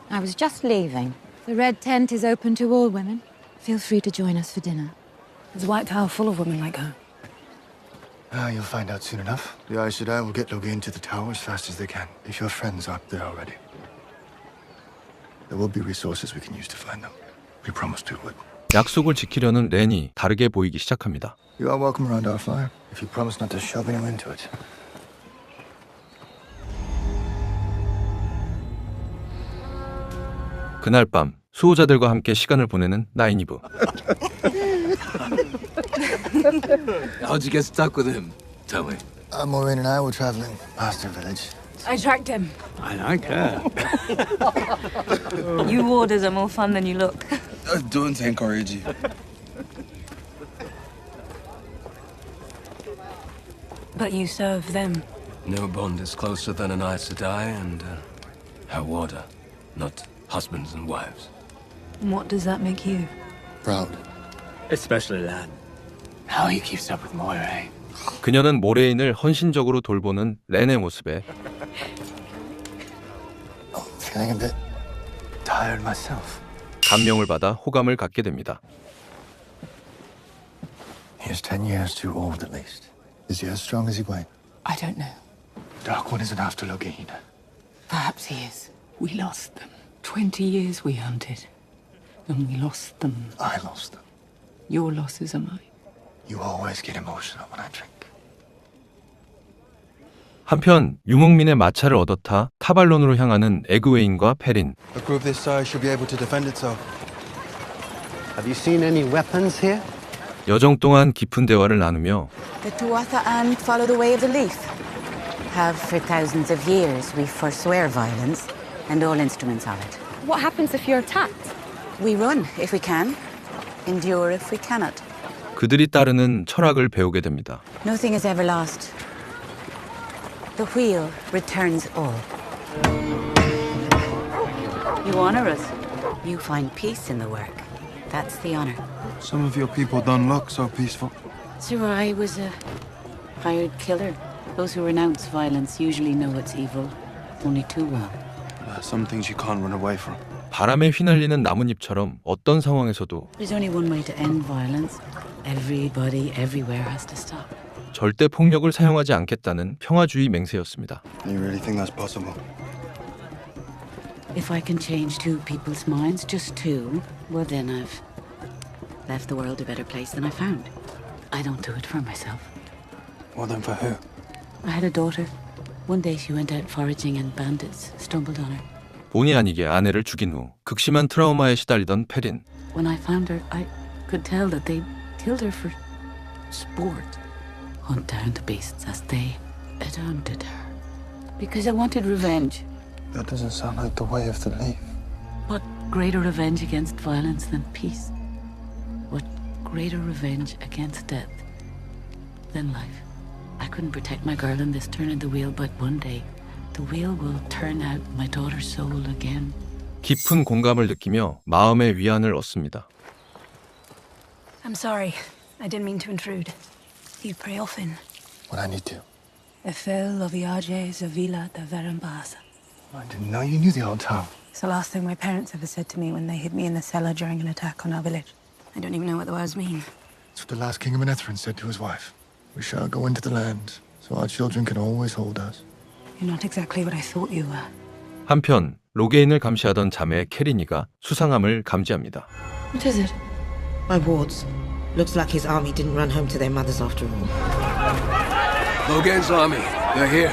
Speaker 19: I was just leaving. The red tent is open to all women. Feel free to join us for dinner.
Speaker 9: Is White Tower full of women like her?
Speaker 5: You'll find out soon enough. The Aes Sedai will get Logain to the tower as fast as they can, if your friends aren't there already. There will be resources we can use to find them. We promised we would.
Speaker 4: 약속을 지키려는 렌이 다르게 보이기 시작합니다.
Speaker 5: You are welcome around our fire, if you promise not to shove anyone into it.
Speaker 4: 그날 밤 수호자들과 함께 시간을 보내는 나이니브.
Speaker 12: How'd you get stuck with him? Tell me.
Speaker 5: Moiraine and I were traveling past her village.
Speaker 9: I tracked him.
Speaker 12: I like her.
Speaker 9: You warders are more fun than you look.
Speaker 8: Don't encourage you.
Speaker 9: But you serve them.
Speaker 12: No bond is closer than an Aes Sedai and her warder, not husbands and wives.
Speaker 9: What does that make you?
Speaker 5: Proud.
Speaker 13: Especially Lan. How he keeps up with Moiraine.
Speaker 4: 그녀는 모레인을 헌신적으로 돌보는 렌의 모습에
Speaker 5: Feeling a bit tired myself.
Speaker 4: 감명을 받아 호감을 갖게 됩니다.
Speaker 5: He is 10 years too old, at least. Is he as strong as Egwene?
Speaker 9: I don't know.
Speaker 5: Dark One isn't after Logain.
Speaker 9: Perhaps he is. We lost them. 20 years we hunted. And we lost them.
Speaker 5: I lost them.
Speaker 9: Your losses are mine.
Speaker 5: You always get emotional when I drink.
Speaker 4: 한편 유목민의 마차를 얻어타 타발론으로 향하는 에그웨인과 페린.
Speaker 8: A crew of this size should be able to defend itself.
Speaker 10: Have you seen any weapons here?
Speaker 4: 여정 동안 깊은 대화를 나누며
Speaker 2: The Tuatha and follow the way of the leaf. Have for thousands of years. We forswear violence and all instruments of it.
Speaker 17: What happens if you're attacked?
Speaker 2: We run if we can. Endure if we cannot.
Speaker 4: 그들이 따르는 철학을 배우게 됩니다.
Speaker 2: Nothing is ever lost. The wheel returns all. You honor us. You find peace in the work. That's the honor.
Speaker 8: Some of your people don't look so peaceful.
Speaker 2: Sarai was a hired killer. Those who renounce violence usually know it's evil only too well.
Speaker 8: Some things you can't run away from.
Speaker 4: 바람에 휘날리는 나뭇잎처럼 어떤 상황에서도
Speaker 2: There's only one way to end violence. Everybody, everywhere has to stop.
Speaker 4: 절대 폭력을 사용하지 않겠다는 평화주의 맹세였습니다.
Speaker 8: You really think that's possible?
Speaker 2: If I can change two people's minds, just two, well then I've left the world a better place than I found. I don't do it for myself.
Speaker 8: Well then for who?
Speaker 2: I had a daughter. One day she went out foraging and bandits stumbled on her.
Speaker 4: 본의 아니게 아내를 죽인 후 극심한 트라우마에 시달리던 페린.
Speaker 2: When I found her, I could tell that they killed her for sport. Hunt down the beasts as they hunted her. Because I wanted revenge.
Speaker 8: That doesn't sound like the way of the leaf.
Speaker 2: What greater revenge against violence than peace? What greater revenge against death than life? I couldn't protect my girl in this turn of the wheel, but one day the wheel will turn out my daughter's soul again.
Speaker 4: 깊은 공감을 느끼며 마음의 위안을 얻습니다.
Speaker 9: I'm sorry. I didn't mean to intrude. You pray often.
Speaker 5: When I need to.
Speaker 9: Efel Loviages Avila de Verambasa.
Speaker 5: I didn't know you knew the old town.
Speaker 9: It's the last thing my parents ever said to me when they hid me in the cellar during an attack on our village. I don't even know what the words mean.
Speaker 5: It's what the last king of Manetheren said to his wife. We shall go into the land, so our children can always hold us.
Speaker 9: You're not exactly what I thought you were.
Speaker 4: 한편 로게인을 감시하던 자매 캐리니가 수상함을 감지합니다.
Speaker 23: What is it? My wards. Looks like his army didn't run home to their mothers after all.
Speaker 3: Logan's army. They're here.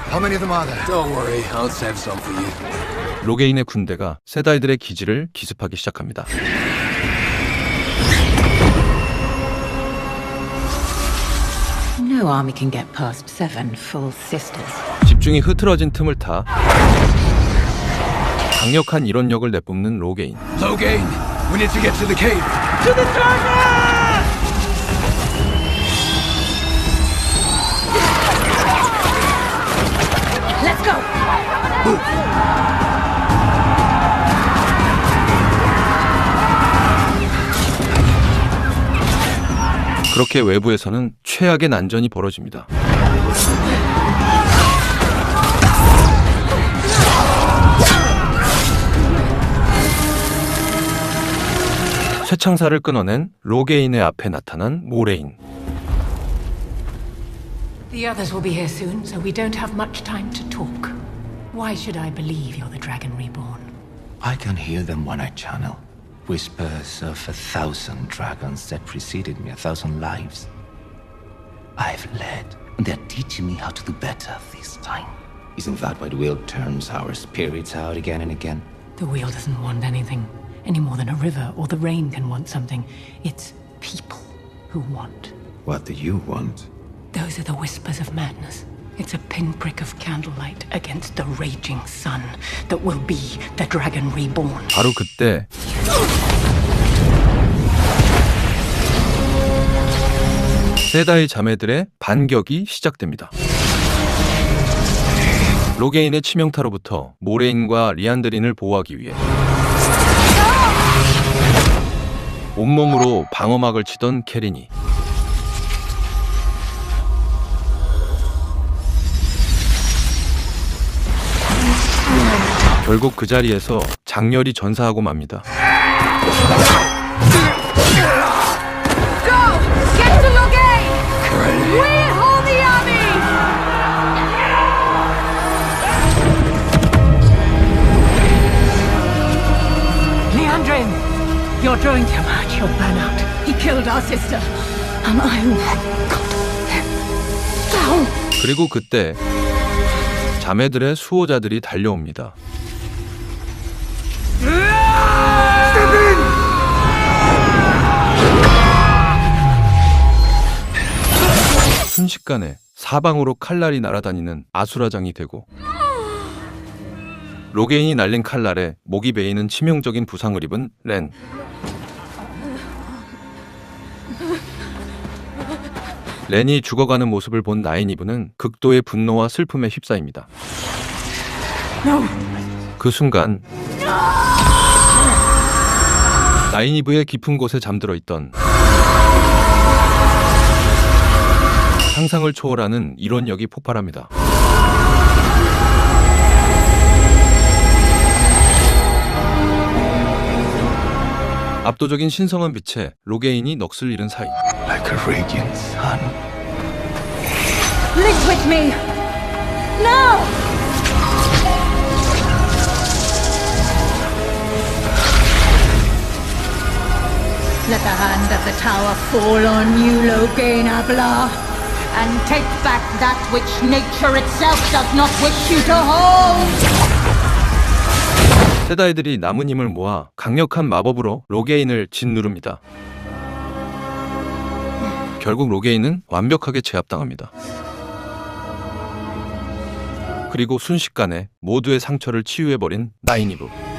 Speaker 5: How many of them are there?
Speaker 3: Don't worry, I'll save some for you.
Speaker 4: 로게인의 군대가 세다이들의 기지를 기습하기 시작합니다.
Speaker 2: No army can get past 7 full sisters.
Speaker 4: 집중이 흐트러진 틈을 타 강력한 이론력을 내뿜는 로게인.
Speaker 3: Logain, we need to get to the cave.
Speaker 16: To the surface!
Speaker 17: Let's go!
Speaker 4: 그렇게 외부에서는 최악의 난전이 벌어집니다. 쇠창살을 끊어낸 로게인의 앞에 나타난 모레인.
Speaker 1: The others will be here soon, so we don't have much time to talk. Why should I believe you're the Dragon Reborn?
Speaker 12: I can hear them when I channel. Whispers of 1,000 dragons that preceded me, 1,000 lives. I've led, and they're teaching me how to do better this time. Isn't that why the wheel turns our spirits out again and again?
Speaker 1: The wheel doesn't want anything, any more than a river or the rain can want something. It's people who want.
Speaker 12: What do you want?
Speaker 1: Those are the whispers of madness. It's a pinprick of candlelight against the raging sun that will be the Dragon Reborn.
Speaker 4: 바로 그때 세다이 자매들의 반격이 시작됩니다. 로게인의 치명타로부터 모레인과 리안드린을 보호하기 위해 온몸으로 방어막을 치던 캐린이 결국 그 자리에서 장렬히 전사하고 맙니다.
Speaker 17: Go! Get to Logain! We hold the army!
Speaker 1: Leandrin, you're drawing too much. You'll burn out. He killed our sister, and I got him down.
Speaker 4: 그리고 그때 자매들의 수호자들이 달려옵니다. 순식간에 사방으로 칼날이 날아다니는 아수라장이 되고 로게인이 날린 칼날에 목이 베이는 치명적인 부상을 입은 렌. 렌이 죽어가는 모습을 본 나인이브는 극도의 분노와 슬픔에 휩싸입니다. 그 순간 나인이브의 깊은 곳에 잠들어 있던 상상을 초월하는 이론력이 폭발합니다. 압도적인 신성한 빛에 로게인이 넋을 잃은 사이
Speaker 21: Like a radiant sun.
Speaker 19: Live with me! No! Let the hand of the tower fall on you, Logain Abla, and take back that which nature itself does not wish you to hold!
Speaker 4: 세다이들이 남은 힘을 모아 강력한 마법으로 로게인을 짓누릅니다. 결국 로게인은 완벽하게 제압당합니다. 그리고 순식간에 모두의 상처를 치유해버린 나인이브.